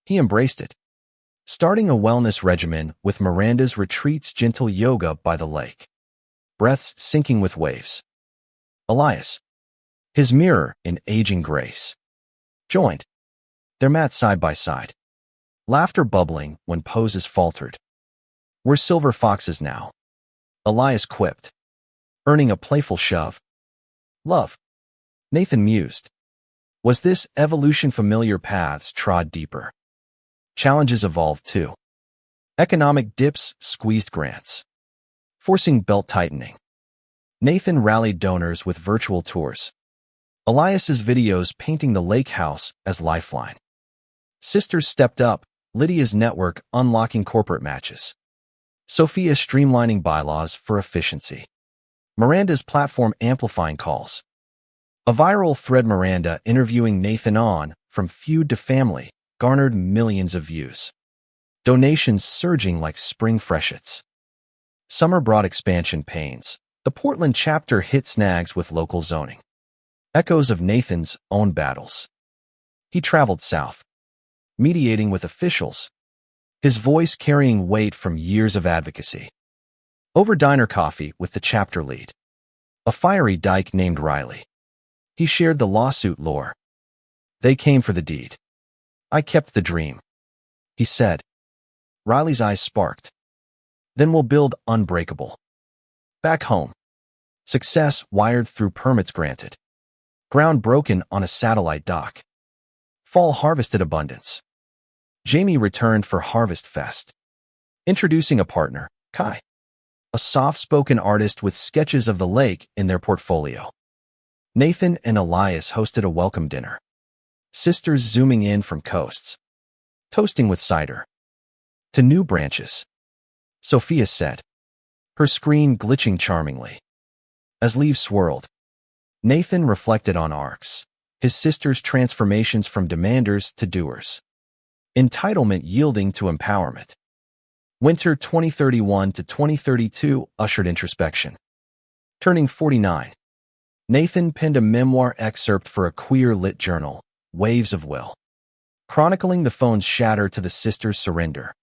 He embraced it, starting a wellness regimen with Miranda's retreat's gentle yoga by the lake, breaths syncing with waves. Elias, his mirror in aging grace, joined. Their mats side by side, laughter bubbling when poses faltered. We're silver foxes now, Elias quipped, earning a playful shove. Love, Nathan mused. Was this evolution familiar paths trod deeper? Challenges evolved too. Economic dips squeezed grants, forcing belt tightening. Nathan rallied donors with virtual tours. Elias's videos painting the lake house as lifeline. Sisters stepped up, Lydia's network unlocking corporate matches. Sophia streamlining bylaws for efficiency. Miranda's platform amplifying calls. A viral thread Miranda interviewing Nathan on From Feud to Family garnered millions of views. Donations surging like spring freshets. Summer brought expansion pains. The Portland chapter hit snags with local zoning. Echoes of Nathan's own battles. He traveled south, mediating with officials, his voice carrying weight from years of advocacy. Over diner coffee with the chapter lead, a fiery dyke named Riley. He shared the lawsuit lore. They came for the deed. I kept the dream, he said. Riley's eyes sparked. Then we'll build unbreakable. Back home. Success wired through permits granted. Ground broken on a satellite dock. Fall harvested abundance. Jamie returned for Harvest Fest, introducing a partner, Kai, a soft-spoken artist with sketches of the lake in their portfolio. Nathan and Elias hosted a welcome dinner. Sisters zooming in from coasts, toasting with cider. To new branches, Sophia said, her screen glitching charmingly. As leaves swirled, Nathan reflected on arcs, his sister's transformations from demanders to doers. Entitlement yielding to empowerment. Winter 2031 to 2032 ushered introspection. Turning 49, Nathan penned a memoir excerpt for a queer-lit journal, Waves of Will, chronicling the phone's shatter to the sister's surrender.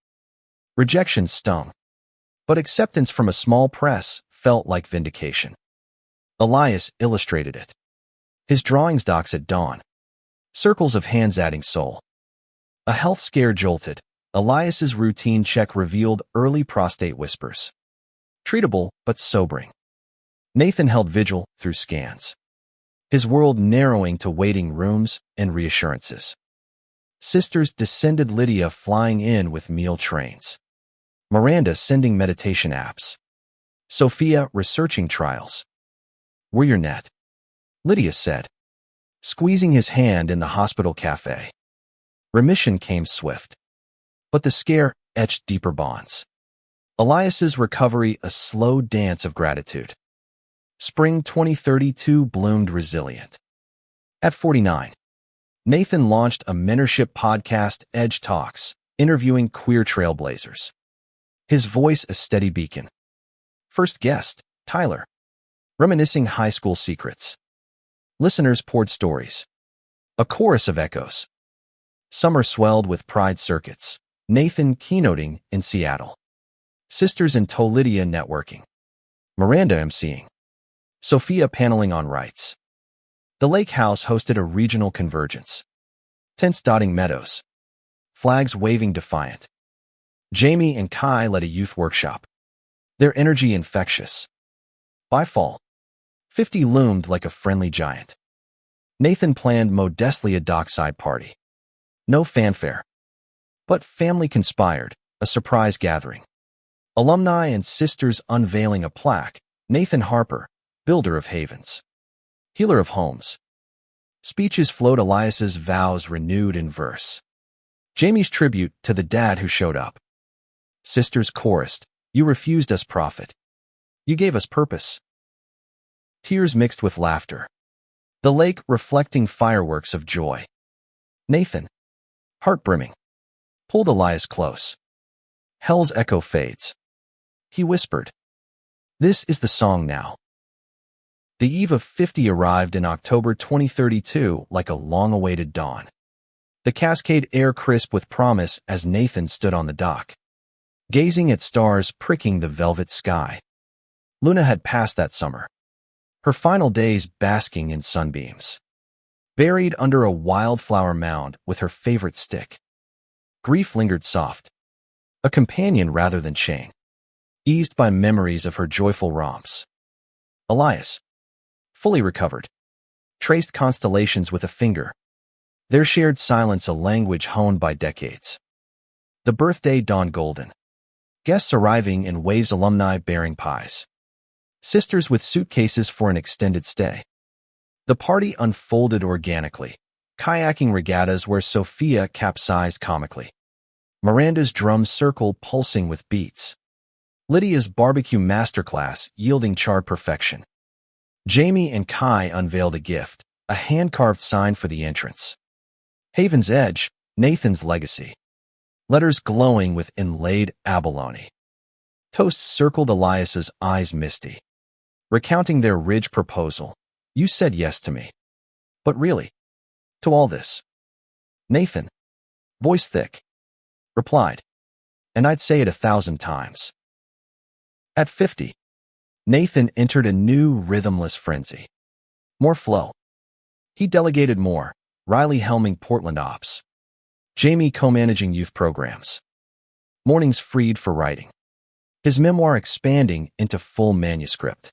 Rejection stung, but acceptance from a small press felt like vindication. Elias illustrated it. His drawings docs at dawn. Circles of hands adding soul. A health scare jolted. Elias's routine check revealed early prostate whispers. Treatable, but sobering. Nathan held vigil through scans, his world narrowing to waiting rooms and reassurances. Sisters descended, Lydia flying in with meal trains. Miranda sending meditation apps. Sophia researching trials. We're your net, Lydia said, squeezing his hand in the hospital cafe. Remission came swift, but the scare etched deeper bonds. Elias's recovery a slow dance of gratitude. Spring 2032 bloomed resilient. At 49, Nathan launched a mentorship podcast, Edge Talks, interviewing queer trailblazers. His voice a steady beacon. First guest, Tyler, reminiscing high school secrets. Listeners poured stories. A chorus of echoes. Summer swelled with pride circuits. Nathan keynoting in Seattle. Sisters in Lydia networking. Miranda emceeing. Sophia paneling on rights. The lake house hosted a regional convergence. Tents dotting meadows. Flags waving defiant. Jamie and Kai led a youth workshop. Their energy infectious. By fall, 50 loomed like a friendly giant. Nathan planned modestly a dockside party. No fanfare. But family conspired, a surprise gathering. Alumni and sisters unveiling a plaque. Nathan Harper, builder of havens. Healer of homes. Speeches flowed. Elias's vows renewed in verse. Jamie's tribute to the dad who showed up. Sisters chorused, "You refused us, prophet. You gave us purpose." Tears mixed with laughter. The lake reflecting fireworks of joy. Nathan, heart brimming, pulled Elias close. Hell's echo fades. He whispered, "This is the song now." The eve of 50 arrived in October 2032 like a long-awaited dawn. The Cascade air crisp with promise as Nathan stood on the dock, gazing at stars pricking the velvet sky. Luna had passed that summer, her final days basking in sunbeams. Buried under a wildflower mound with her favorite stick. Grief lingered soft, a companion rather than chain, eased by memories of her joyful romps. Elias, fully recovered, traced constellations with a finger, their shared silence a language honed by decades. The birthday dawned golden. Guests arriving in waves, alumni bearing pies. Sisters with suitcases for an extended stay. The party unfolded organically. Kayaking regattas where Sophia capsized comically. Miranda's drum circle pulsing with beats. Lydia's barbecue masterclass yielding charred perfection. Jamie and Kai unveiled a gift, a hand-carved sign for the entrance. Haven's Edge, Nathan's legacy. Letters glowing with inlaid abalone. Toasts circled. Elias's eyes misty. Recounting their ridge proposal. "You said yes to me. But really, to all this?" Nathan, voice thick, replied, "And I'd say it 1,000 times." At 50, Nathan entered a new rhythmless frenzy. More flow. He delegated more, Riley helming Portland ops. Jamie co-managing youth programs. Mornings freed for writing. His memoir expanding into full manuscript.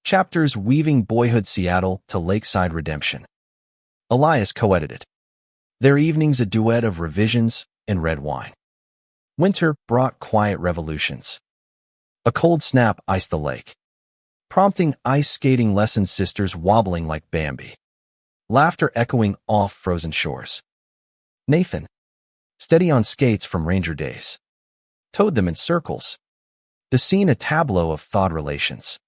Chapters weaving boyhood Seattle to lakeside redemption. Elias co-edited. Their evenings a duet of revisions and red wine. Winter brought quiet revolutions. A cold snap iced the lake, prompting ice skating lessons, sisters wobbling like Bambi. Laughter echoing off frozen shores. Nathan, steady on skates from Ranger days, towed them in circles. The scene a tableau of thawed relations.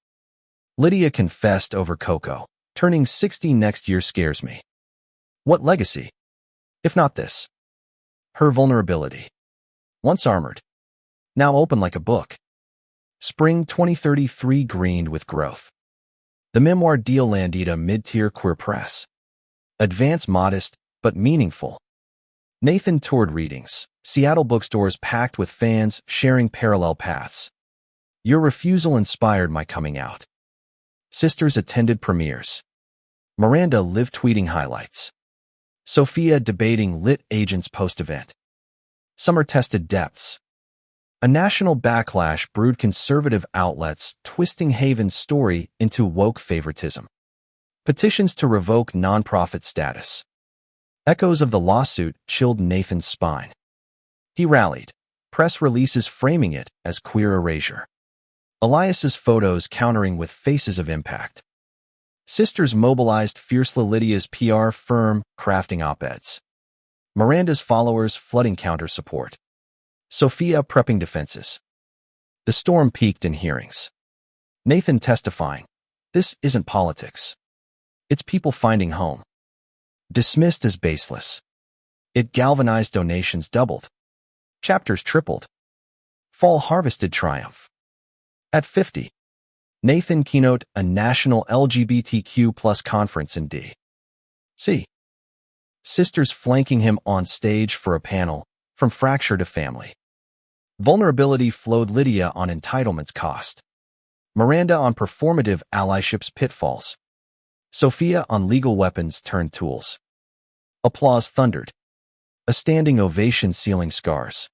Lydia confessed over Coco, turning 60 next year scares me. What legacy, if not this? Her vulnerability. Once armored, now open like a book. Spring 2033 greened with growth. The memoir deal landed a mid-tier queer press. Advanced, modest, but meaningful. Nathan toured readings, Seattle bookstores packed with fans sharing parallel paths. Your refusal inspired my coming out. Sisters attended premieres. Miranda live tweeting highlights. Sophia debating lit agents post-event. Summer tested depths. A national backlash brewed conservative outlets twisting Haven's story into woke favoritism. Petitions to revoke nonprofit status. Echoes of the lawsuit chilled Nathan's spine. He rallied, press releases framing it as queer erasure. Elias's photos countering with faces of impact. Sisters mobilized fiercely. Lydia's PR firm crafting op-eds. Miranda's followers flooding counter support. Sophia prepping defenses. The storm peaked in hearings. Nathan testifying, This isn't politics. It's people finding home. Dismissed as baseless. It galvanized donations doubled. Chapters tripled. Fall harvested triumph. At 50, Nathan keynote a national LGBTQ plus conference in D.C. Sisters flanking him on stage for a panel, From Fracture to Family. Vulnerability flowed. Lydia on entitlement's cost. Miranda on performative allyship's pitfalls. Sophia on legal weapons turned tools. Applause thundered. A standing ovation sealing scars.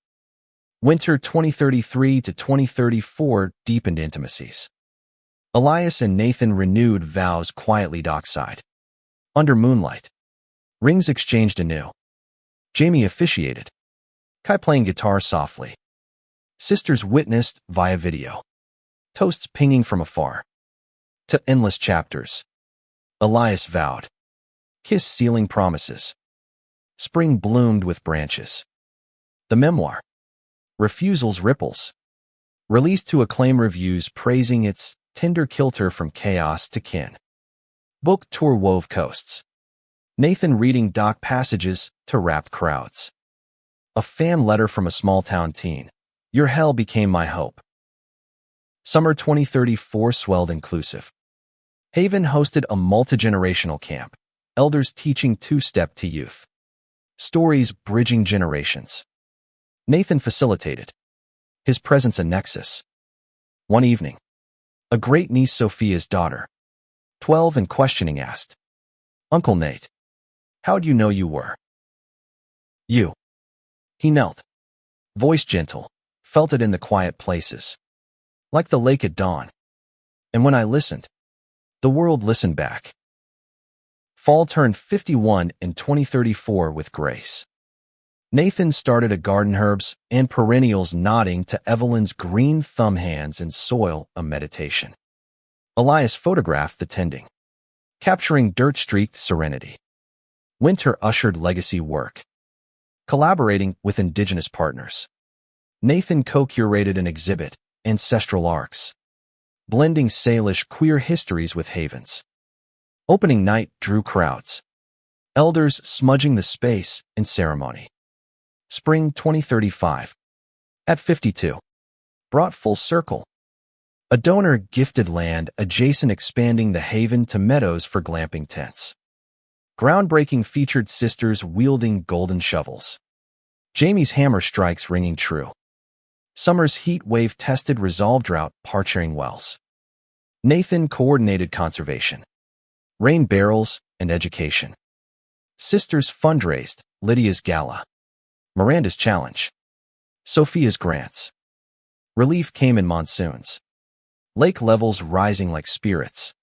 Winter 2033 to 2034 deepened intimacies. Elias and Nathan renewed vows quietly dockside. Under moonlight. Rings exchanged anew. Jamie officiated. Kai playing guitar softly. Sisters witnessed via video. Toasts pinging from afar. To endless chapters. Elias vowed. Kiss sealing promises. Spring bloomed with branches. The memoir. Refusals ripples. Released to acclaim reviews praising its tender kilter from chaos to kin. Book tour wove coasts. Nathan reading doc passages to rapt crowds. A fan letter from a small-town teen. Your hell became my hope. Summer 2034 swelled inclusive. Haven hosted a multi-generational camp. Elders teaching two-step to youth. Stories bridging generations. Nathan facilitated. His presence a nexus. One evening, a great-niece Sophia's daughter, 12 and questioning asked, Uncle Nate, how'd you know you were? You. He knelt. Voice gentle, felt it in the quiet places. Like the lake at dawn. And when I listened, the world listened back. Fall turned 51 in 2034 with grace. Nathan started a garden, herbs and perennials nodding to Evelyn's green thumb hands and soil, a meditation. Elias photographed the tending, capturing dirt-streaked serenity. Winter ushered legacy work, collaborating with indigenous partners. Nathan co-curated an exhibit, Ancestral Arcs, blending Salish queer histories with Havens. Opening night drew crowds, elders smudging the space in ceremony. Spring 2035. At 52. Brought full circle. A donor gifted land adjacent, expanding the haven to meadows for glamping tents. Groundbreaking featured sisters wielding golden shovels. Jamie's hammer strikes ringing true. Summer's heat wave tested resolve drought parching wells. Nathan coordinated conservation, rain barrels, and education. Sisters fundraised, Lydia's gala. Miranda's challenge. Sophia's grants. Relief came in monsoons. Lake levels rising like spirits.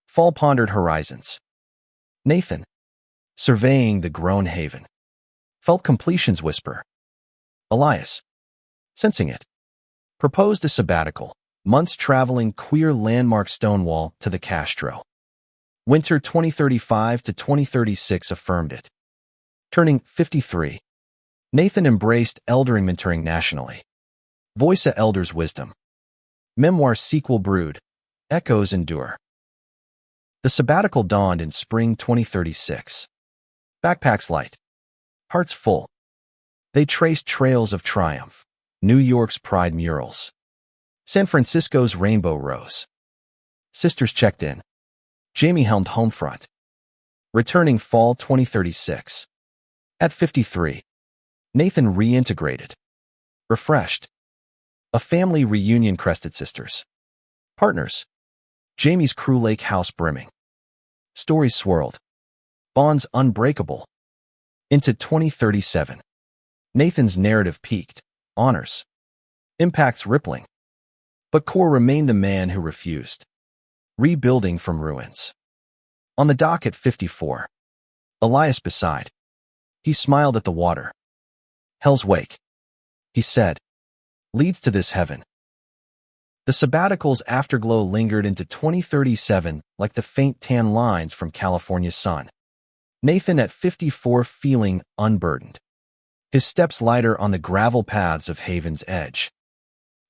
Fall pondered horizons. Nathan, surveying the grown haven, felt completion's whisper. Elias, sensing it, proposed a sabbatical, months traveling queer landmark Stonewall to the Castro. Winter 2035 to 2036 affirmed it. Turning 53. Nathan embraced eldering, mentoring nationally. Voice a elder's wisdom. Memoir sequel brewed. Echoes endure. The sabbatical dawned in spring 2036. Backpacks light. Hearts full. They traced trails of triumph. New York's Pride murals. San Francisco's Rainbow Rose. Sisters checked in. Jamie helmed Homefront. Returning fall 2036. At 53. Nathan reintegrated. Refreshed. A family reunion crested sisters. Partners. Jamie's Crew Lake house brimming. Stories swirled. Bonds unbreakable. Into 2037. Nathan's narrative peaked. Honors. Impacts rippling. But core remained the man who refused. Rebuilding from ruins. On the dock at 54. Elias beside. He smiled at the water. Hell's wake, he said, leads to this heaven. The sabbatical's afterglow lingered into 2037 like the faint tan lines from California's sun. Nathan at 54 feeling unburdened. His steps lighter on the gravel paths of Haven's edge.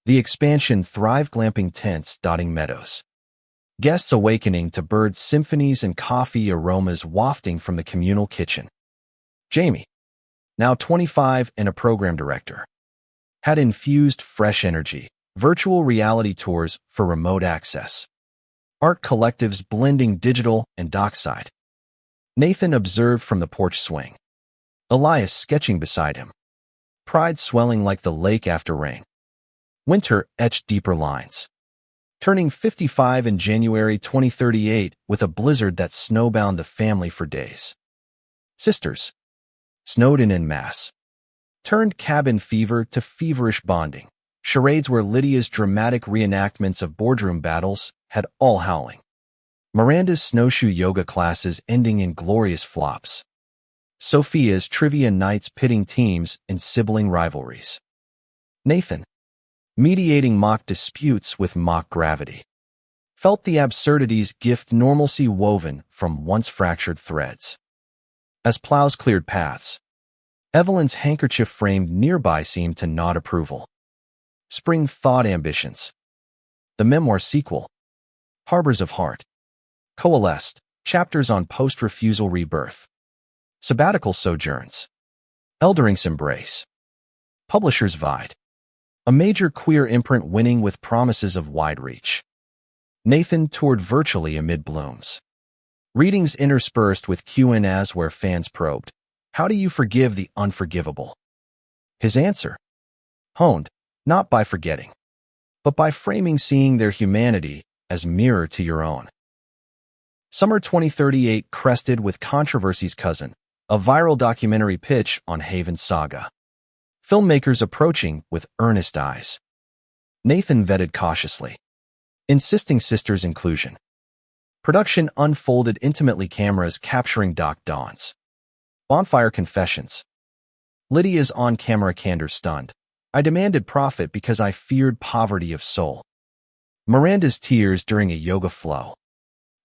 The expansion thrived, glamping tents dotting meadows. Guests awakening to bird symphonies and coffee aromas wafting from the communal kitchen. Jamie, now 25 and a program director, had infused fresh energy, virtual reality tours for remote access, art collectives blending digital and dockside. Nathan observed from the porch swing, Elias sketching beside him, pride swelling like the lake after rain. Winter etched deeper lines, turning 55 in January 2038 with a blizzard that snowbound the family for days. Sisters, snowed in mass, turned cabin fever to feverish bonding. Charades where Lydia's dramatic reenactments of boardroom battles had all howling. Miranda's snowshoe yoga classes ending in glorious flops. Sophia's trivia nights pitting teams in sibling rivalries. Nathan, mediating mock disputes with mock gravity, felt the absurdities gift normalcy woven from once fractured threads. As plows cleared paths, Evelyn's handkerchief framed nearby seemed to nod approval. Spring thawed ambitions. The memoir sequel, Harbors of Heart, coalesced, chapters on post-refusal rebirth, sabbatical sojourns, Eldring's embrace. Publishers vied. A major queer imprint winning with promises of wide reach. Nathan toured virtually amid blooms. Readings interspersed with Q&As where fans probed, how do you forgive the unforgivable? His answer, honed, not by forgetting, but by framing seeing their humanity as mirror to your own. Summer 2038 crested with Controversy's Cousin, a viral documentary pitch on Haven's saga. Filmmakers approaching with earnest eyes. Nathan vetted cautiously, insisting sisters' inclusion. Production unfolded intimately, cameras capturing Doc Dawn's bonfire confessions. Lydia's on-camera candor stunned. I demanded profit because I feared poverty of soul. Miranda's tears during a yoga flow.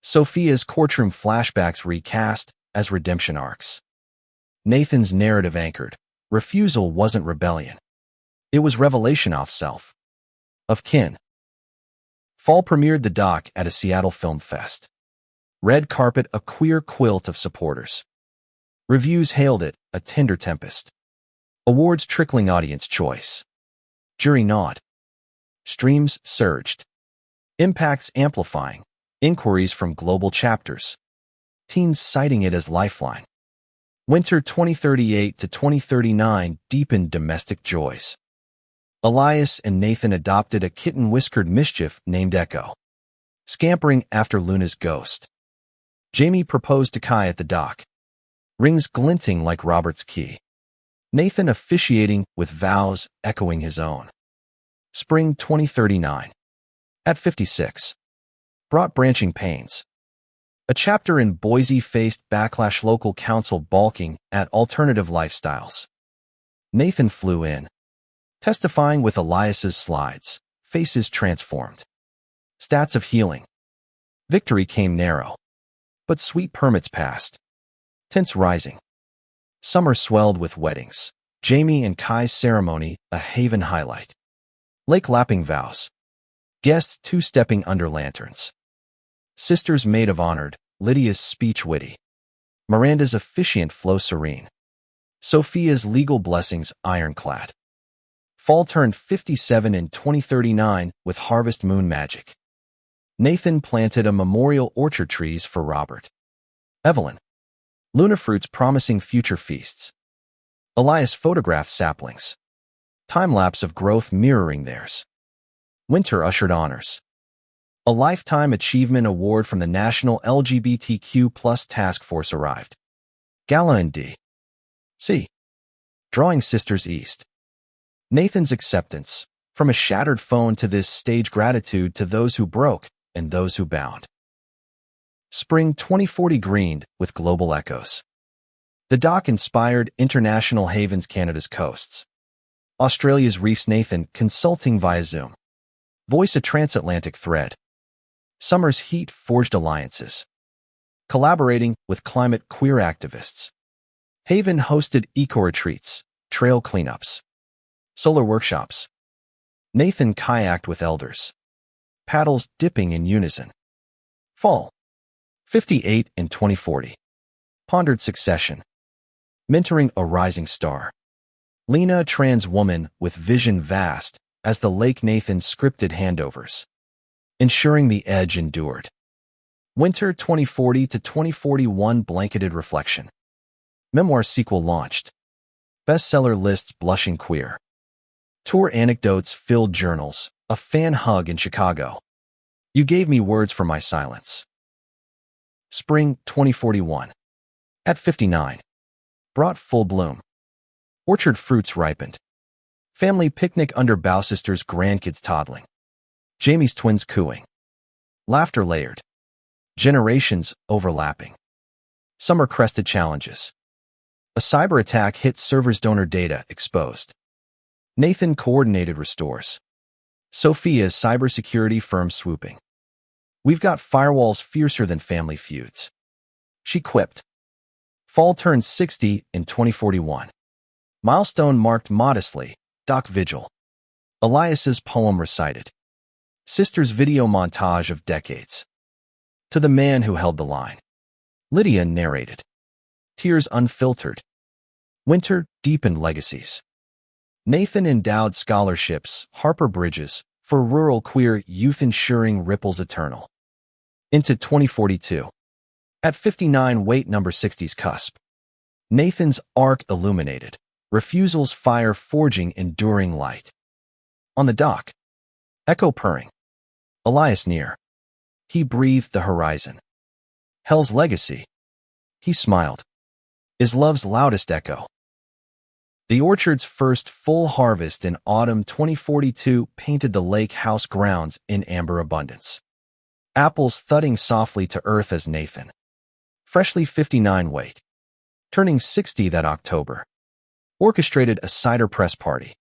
Sophia's courtroom flashbacks recast as redemption arcs. Nathan's narrative anchored. Refusal wasn't rebellion. It was revelation of self. Of kin. Fall premiered the doc at a Seattle Film Fest. Red carpet a queer quilt of supporters. Reviews hailed it a tender tempest. Awards trickling audience choice. Jury nod. Streams surged. Impacts amplifying. Inquiries from global chapters. Teens citing it as lifeline. Winter 2038 to 2039 deepened domestic joys. Elias and Nathan adopted a kitten-whiskered mischief named Echo, scampering after Luna's ghost. Jamie proposed to Kai at the dock, rings glinting like Robert's key. Nathan officiating with vows echoing his own. Spring 2039. At 56. Brought branching pains. A chapter in Boise faced backlash, local council balking at alternative lifestyles. Nathan flew in, testifying with Elias's slides, faces transformed. Stats of healing. Victory came narrow, but sweet permits passed. Tents rising. Summer swelled with weddings. Jamie and Kai's ceremony, a Haven highlight. Lake lapping vows. Guests two-stepping under lanterns. Sisters maid of honored, Lydia's speech witty. Miranda's officiant flow serene. Sophia's legal blessings ironclad. Fall turned 57 in 2039 with harvest moon magic. Nathan planted a memorial orchard trees for Robert. Evelyn. Luna fruits promising future feasts. Elias photographed saplings. Time-lapse of growth mirroring theirs. Winter ushered honors. A Lifetime Achievement Award from the National LGBTQ+ Task Force arrived. Gala in D.C. Drawing sisters east. Nathan's acceptance, from a shattered phone to this stage gratitude to those who broke and those who bound. Spring 2040 greened with global echoes. The doc inspired international havens Canada's coasts. Australia's reefs Nathan consulting via Zoom. Voice a transatlantic thread. Summer's heat forged alliances. Collaborating with climate queer activists. Haven hosted eco-retreats, trail cleanups. Solar workshops. Nathan kayaked with elders. Paddles dipping in unison. Fall. 58 in 2040. Pondered succession. Mentoring a rising star. Lena, trans woman with vision vast, as the Lake Nathan scripted handovers. Ensuring the edge endured. Winter 2040 to 2041 blanketed reflection. Memoir sequel launched. Bestseller lists blushing queer. Tour anecdotes filled journals. A fan hug in Chicago. You gave me words for my silence. Spring 2041. At 59. Brought full bloom. Orchard fruits ripened. Family picnic under Bowsister's grandkids toddling. Jamie's twins cooing. Laughter layered. Generations overlapping. Summer crested challenges. A cyber attack hit servers' donor data exposed. Nathan coordinated restores. Sophia's cybersecurity firm swooping. We've got firewalls fiercer than family feuds. She quipped. Fall turns 60 in 2041. Milestone marked modestly. Doc Vigil. Elias's poem recited. Sister's video montage of decades. To the man who held the line. Lydia narrated. Tears unfiltered. Winter deepened legacies. Nathan endowed scholarships, Harper Bridges, for rural queer youth ensuring ripples eternal. Into 2042. At 59 weight number 60's cusp. Nathan's arc illuminated. Refusals fire forging enduring light. On the dock. Echo purring. Elias near. He breathed the horizon. Hell's legacy. He smiled. Is love's loudest echo. The orchard's first full harvest in autumn 2042 painted the lake house grounds in amber abundance. Apples thudding softly to earth as Nathan. Freshly 59 weight. Turning 60 that October. Orchestrated a cider press party.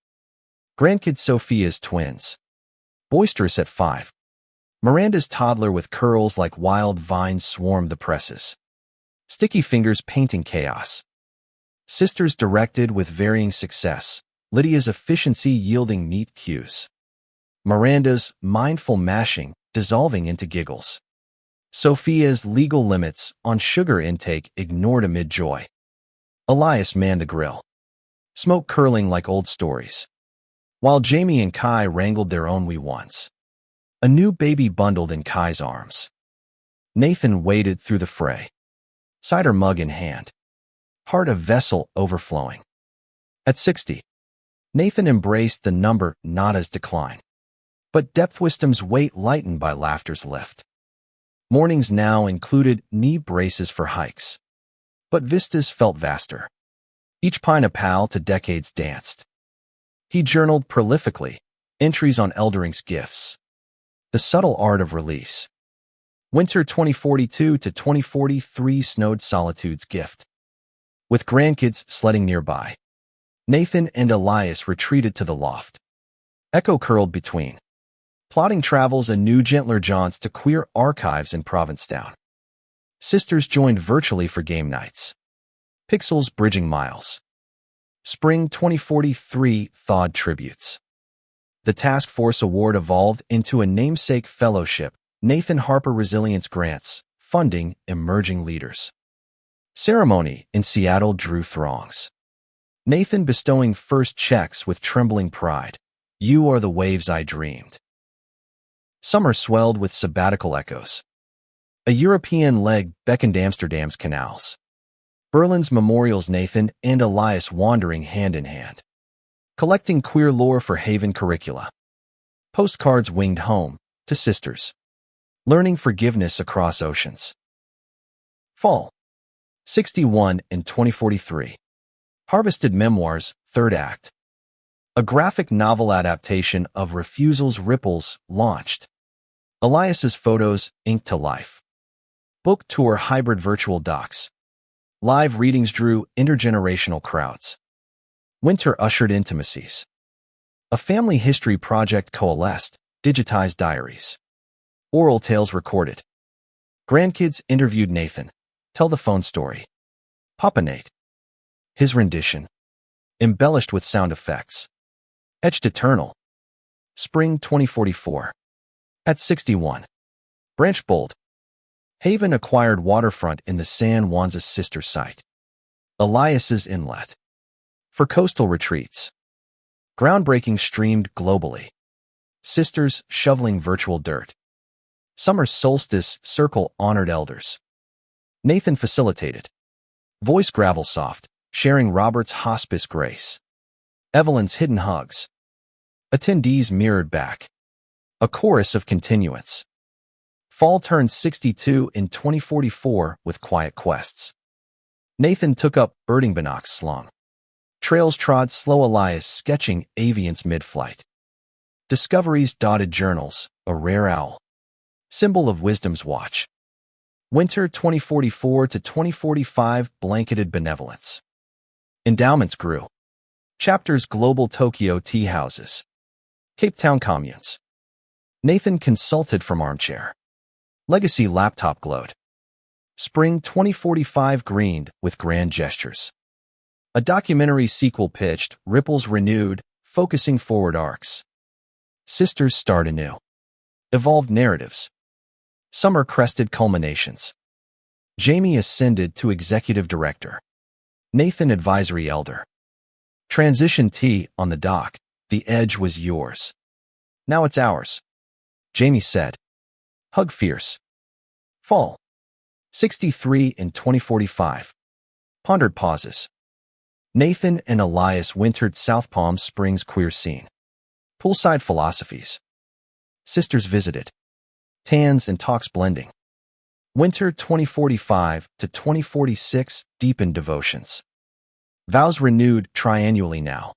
Grandkid Sophia's twins. Boisterous at 5. Miranda's toddler with curls like wild vines swarmed the presses. Sticky fingers painting chaos. Sisters directed with varying success. Lydia's efficiency yielding neat cues. Miranda's mindful mashing dissolving into giggles. Sophia's legal limits on sugar intake ignored amid joy. Elias manned the grill. Smoke curling like old stories. While Jamie and Kai wrangled their own wee ones. A new baby bundled in Kai's arms. Nathan waded through the fray. Cider mug in hand. Heart a vessel overflowing. At 60. Nathan embraced the number nada's decline. But depth wisdom's weight lightened by laughter's lift. Mornings now included knee braces for hikes. But vistas felt vaster. Each pine a pal to decades danced. He journaled prolifically, entries on Eldring's gifts. The subtle art of release. Winter 2042 to 2043 snowed solitude's gift. With grandkids sledding nearby. Nathan and Elias retreated to the loft. Echo curled between. Plotting travels and new gentler jaunts to queer archives in Provincetown. Sisters joined virtually for game nights. Pixels bridging miles. Spring 2043 thawed tributes. The Task Force Award evolved into a namesake fellowship. Nathan Harper Resilience Grants, funding emerging leaders. Ceremony in Seattle drew throngs. Nathan bestowing first checks with trembling pride. You are the waves I dreamed. Summer swelled with sabbatical echoes. A European leg beckoned Amsterdam's canals. Berlin's memorials Nathan and Elias wandering hand in hand. Collecting queer lore for Haven curricula. Postcards winged home, to sisters. Learning forgiveness across oceans. Fall. 61 in 2043. Harvested Memoirs, Third Act. A graphic novel adaptation of Refusal's Ripples launched. Elias's photos inked to life. Book tour hybrid virtual docs. Live readings drew intergenerational crowds. Winter ushered intimacies. A family history project coalesced, digitized diaries. Oral tales recorded. Grandkids interviewed Nathan. Tell the phone story. Papa Nate. His rendition. Embellished with sound effects. Etched eternal. Spring 2044. At 61. Branch bold. Haven acquired waterfront in the San Juan's sister site, Elias's Inlet, for coastal retreats. Groundbreaking streamed globally. Sisters shoveling virtual dirt. Summer solstice circle honored elders. Nathan facilitated. Voice gravel soft, sharing Robert's hospice grace. Evelyn's hidden hugs. Attendees mirrored back. A chorus of continuance. Fall turned 62 in 2044 with quiet quests. Nathan took up birding binocs slung. Trails trod slow Elias sketching avians mid-flight. Discoveries dotted journals, a rare owl. Symbol of wisdom's watch. Winter 2044 to 2045 blanketed benevolence. Endowments grew. Chapters global Tokyo tea houses. Cape Town communes. Nathan consulted from armchair. Legacy laptop glowed. Spring 2045 greened with grand gestures. A documentary sequel pitched, ripples renewed, focusing forward arcs. Sisters start anew. Evolved narratives. Summer crested culminations. Jamie ascended to executive director. Nathan advisory elder. Transition tea on the dock. The edge was yours. Now it's ours. Jamie said. Hug fierce. Fall. 63 in 2045. Pondered pauses. Nathan and Elias wintered South Palm Springs queer scene. Poolside philosophies. Sisters visited. Tans and talks blending. Winter 2045 to 2046 deepened devotions. Vows renewed triannually now.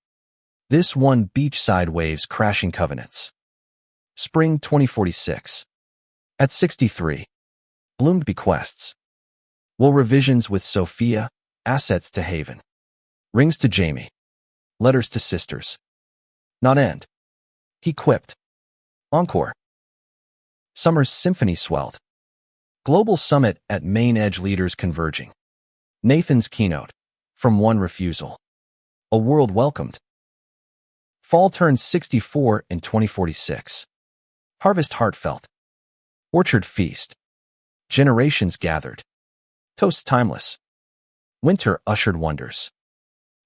This one beachside waves crashing covenants. Spring 2046. At 63. Bloomed bequests. Will revisions with Sophia, assets to Haven. Rings to Jamie. Letters to sisters. Not end. He quipped. Encore. Summer's symphony swelled. Global summit at main edge leaders converging. Nathan's keynote. From one refusal. A world welcomed. Fall turns 64 in 2046. Harvest heartfelt. Orchard feast. Generations gathered. Toast timeless. Winter ushered wonders.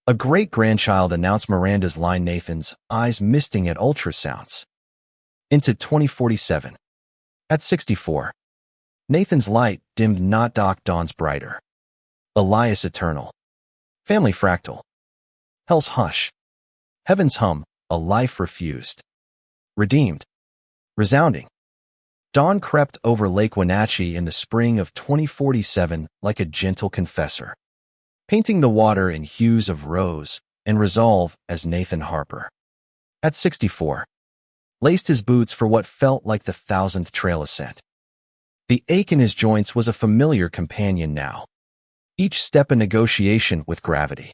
A great-grandchild announced Miranda's line Nathan's eyes misting at ultrasounds. Into 2047. At 64. Nathan's light dimmed not dock dawns brighter. Elias eternal. Family fractal. Hell's hush. Heaven's hum, a life refused. Redeemed. Resounding. Dawn crept over Lake Wenatchee in the spring of 2047 like a gentle confessor, painting the water in hues of rose and resolve as Nathan Harper. At 64. Laced his boots for what felt like the 1000th trail ascent. The ache in his joints was a familiar companion now. Each step a negotiation with gravity.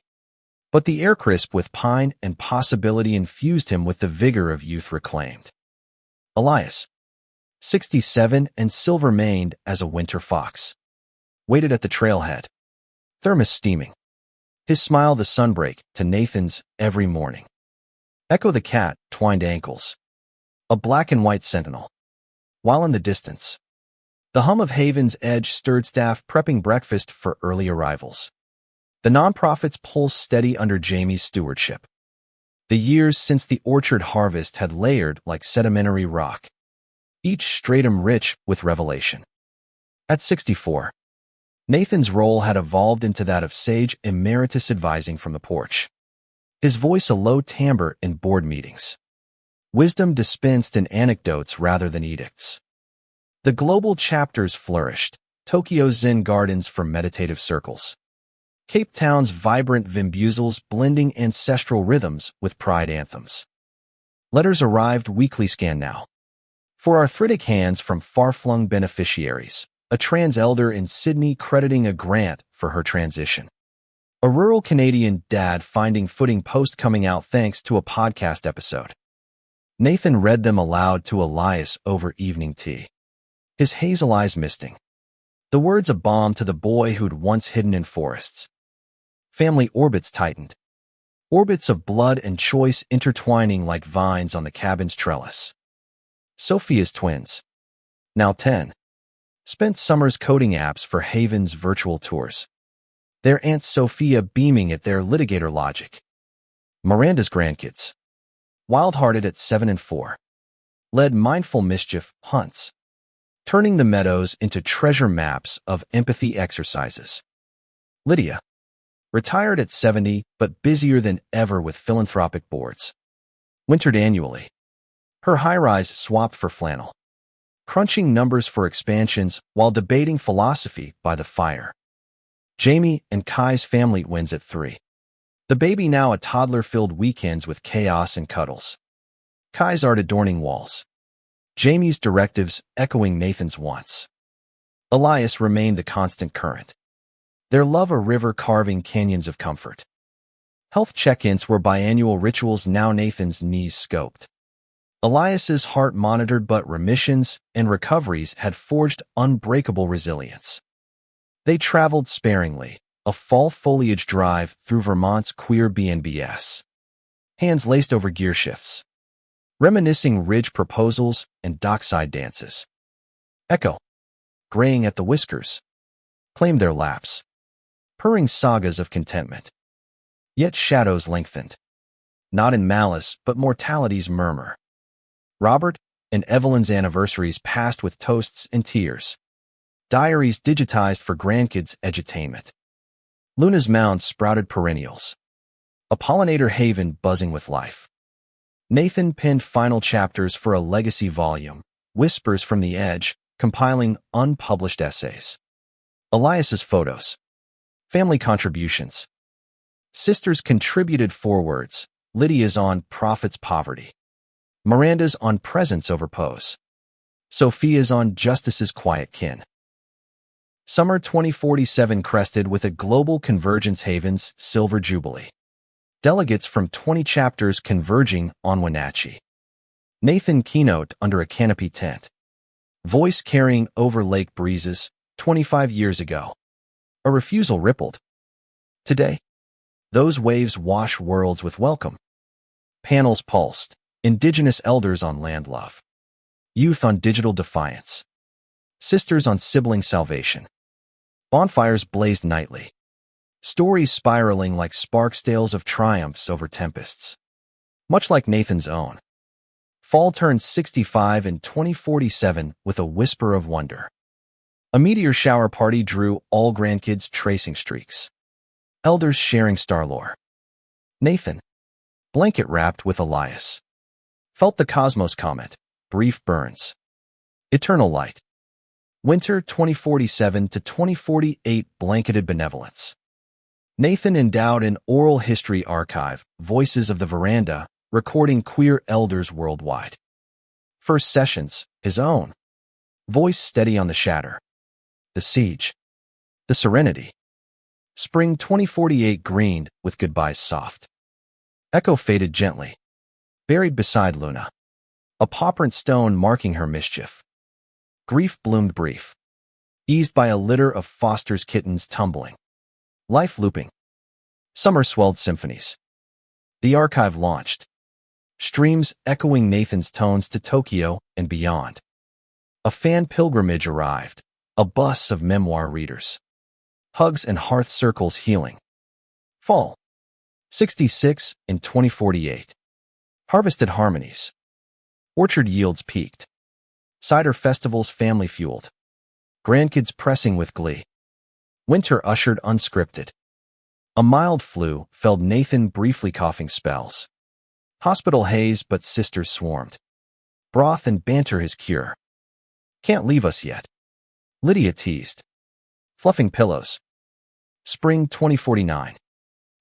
But the air crisp with pine and possibility infused him with the vigor of youth reclaimed. Elias. 67 and silver-maned as a winter fox. Waited at the trailhead. Thermos steaming. His smile the sunbreak to Nathan's every morning. Echo the cat, twined ankles. A black and white sentinel. While in the distance, the hum of Haven's edge stirred staff prepping breakfast for early arrivals. The nonprofit's pulse steady under Jamie's stewardship. The years since the orchard harvest had layered like sedimentary rock, each stratum rich with revelation. At 64, Nathan's role had evolved into that of sage emeritus advising from the porch. His voice a low timbre in board meetings. Wisdom dispensed in anecdotes rather than edicts. The global chapters flourished, Tokyo's Zen gardens for meditative circles. Cape Town's vibrant vimbuzels blending ancestral rhythms with pride anthems. Letters arrived weekly scan now. For arthritic hands from far-flung beneficiaries, a trans elder in Sydney crediting a grant for her transition. A rural Canadian dad finding footing post coming out thanks to a podcast episode. Nathan read them aloud to Elias over evening tea. His hazel eyes misting. The words a balm to the boy who'd once hidden in forests. Family orbits tightened. Orbits of blood and choice intertwining like vines on the cabin's trellis. Sophia's twins. Now 10. Spent summers coding apps for Haven's virtual tours. Their Aunt Sophia beaming at their litigator logic. Miranda's grandkids. Wild-hearted at 7 and 4. Led mindful mischief hunts, turning the meadows into treasure maps of empathy exercises. Lydia. Retired at 70, but busier than ever with philanthropic boards. Wintered annually. Her high-rise swapped for flannel. Crunching numbers for expansions while debating philosophy by the fire. Jamie and Kai's family wins at 3. The baby now a toddler-filled weekends with chaos and cuddles. Kai's art adorning walls. Jamie's directives echoing Nathan's wants. Elias remained the constant current. Their love a river carving canyons of comfort. Health check-ins were biannual rituals, now Nathan's knees scoped. Elias's heart monitored, but remissions and recoveries had forged unbreakable resilience. They traveled sparingly, a fall foliage drive through Vermont's queer BNBS. Hands laced over gear shifts. Reminiscing ridge proposals and dockside dances. Echo, graying at the whiskers, claimed their laps. Purring sagas of contentment. Yet shadows lengthened. Not in malice, but mortality's murmur. Robert and Evelyn's anniversaries passed with toasts and tears. Diaries digitized for grandkids' edutainment. Luna's mound sprouted perennials. A pollinator haven buzzing with life. Nathan penned final chapters for a legacy volume, Whispers from the Edge, compiling unpublished essays. Elias's photos. Family contributions. Sisters contributed forewords. Lydia's on Prophet's Poverty. Miranda's on Presence over Pose. Sophia's on Justice's Quiet Kin. Summer 2047 crested with a global convergence haven's Silver Jubilee. Delegates from 20 chapters converging on Wenatchee. Nathan keynote under a canopy tent. Voice carrying over lake breezes, 25 years ago. A refusal rippled. Today, those waves wash worlds with welcome. Panels pulsed. Indigenous elders on land love. Youth on digital defiance. Sisters on sibling salvation. Bonfires blazed nightly. Stories spiraling like sparks, tales of triumphs over tempests. Much like Nathan's own. Fall turned 65 in 2047 with a whisper of wonder. A meteor shower party drew all grandkids tracing streaks. Elders sharing star lore. Nathan, blanket wrapped with Elias. Felt the cosmos comment, brief burns. Eternal light. Winter 2047 to 2048 blanketed benevolence. Nathan endowed an oral history archive, Voices of the Veranda, recording queer elders worldwide. First sessions, his own. Voice steady on the shatter. The siege. The serenity. Spring 2048 greened with goodbyes soft. Echo faded gently. Buried beside Luna. A pauperant stone marking her mischief. Grief bloomed brief. Eased by a litter of Foster's kittens tumbling. Life looping. Summer swelled symphonies. The archive launched. Streams echoing Nathan's tones to Tokyo and beyond. A fan pilgrimage arrived. A bus of memoir readers. Hugs and hearth circles healing. Fall. 66 in 2048. Harvested harmonies. Orchard yields peaked. Cider festivals family fueled. Grandkids pressing with glee. Winter ushered unscripted. A mild flu felled Nathan, briefly coughing spells. Hospital haze, but sisters swarmed. Broth and banter his cure. Can't leave us yet. Lydia teased. Fluffing pillows. Spring 2049.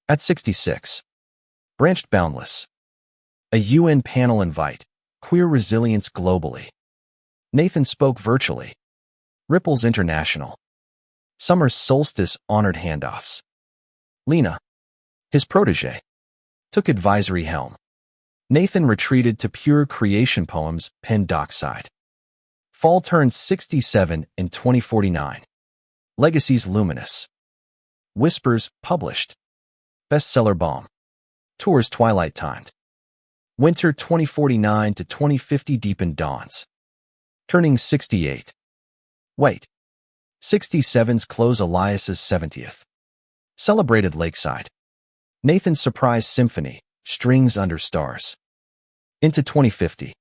At 66. Branched boundless. A UN panel invite. Queer resilience globally. Nathan spoke virtually. Ripples International. Summer solstice honored handoffs. Lena, his protege, took advisory helm. Nathan retreated to pure creation poems penned dockside. Fall turned 67 in 2049. Legacies luminous. Whispers published. Bestseller balm. Tours twilight timed. Winter 2049 to 2050 deepened dawns. Turning 68. Wait. 67's close Elias's 70th. Celebrated lakeside. Nathan's surprise symphony, strings under stars. Into 2050.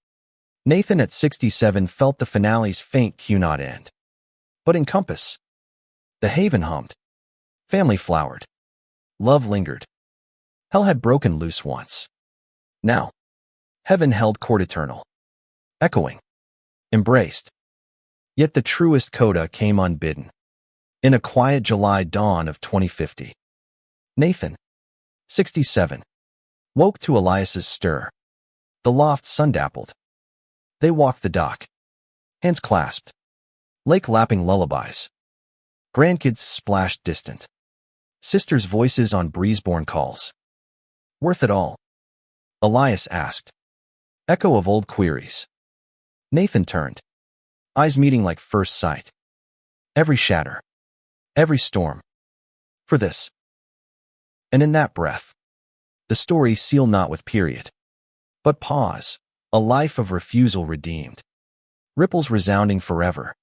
Nathan at 67 felt the finale's faint Q-not end. But in Compass, the haven hummed. Family flowered. Love lingered. Hell had broken loose once. Now, heaven held court eternal. Echoing. Embraced. Yet the truest coda came unbidden. In a quiet July dawn of 2050. Nathan, 67, woke to Elias's stir. The loft sun-dappled. They walked the dock. Hands clasped. Lake lapping lullabies. Grandkids splashed distant. Sisters' voices on breeze-born calls. Worth it all? Elias asked. Echo of old queries. Nathan turned. Eyes meeting like first sight. Every shatter. Every storm. For this. And in that breath. The story seal not with period. But pause. A life of refusal redeemed. Ripples resounding forever.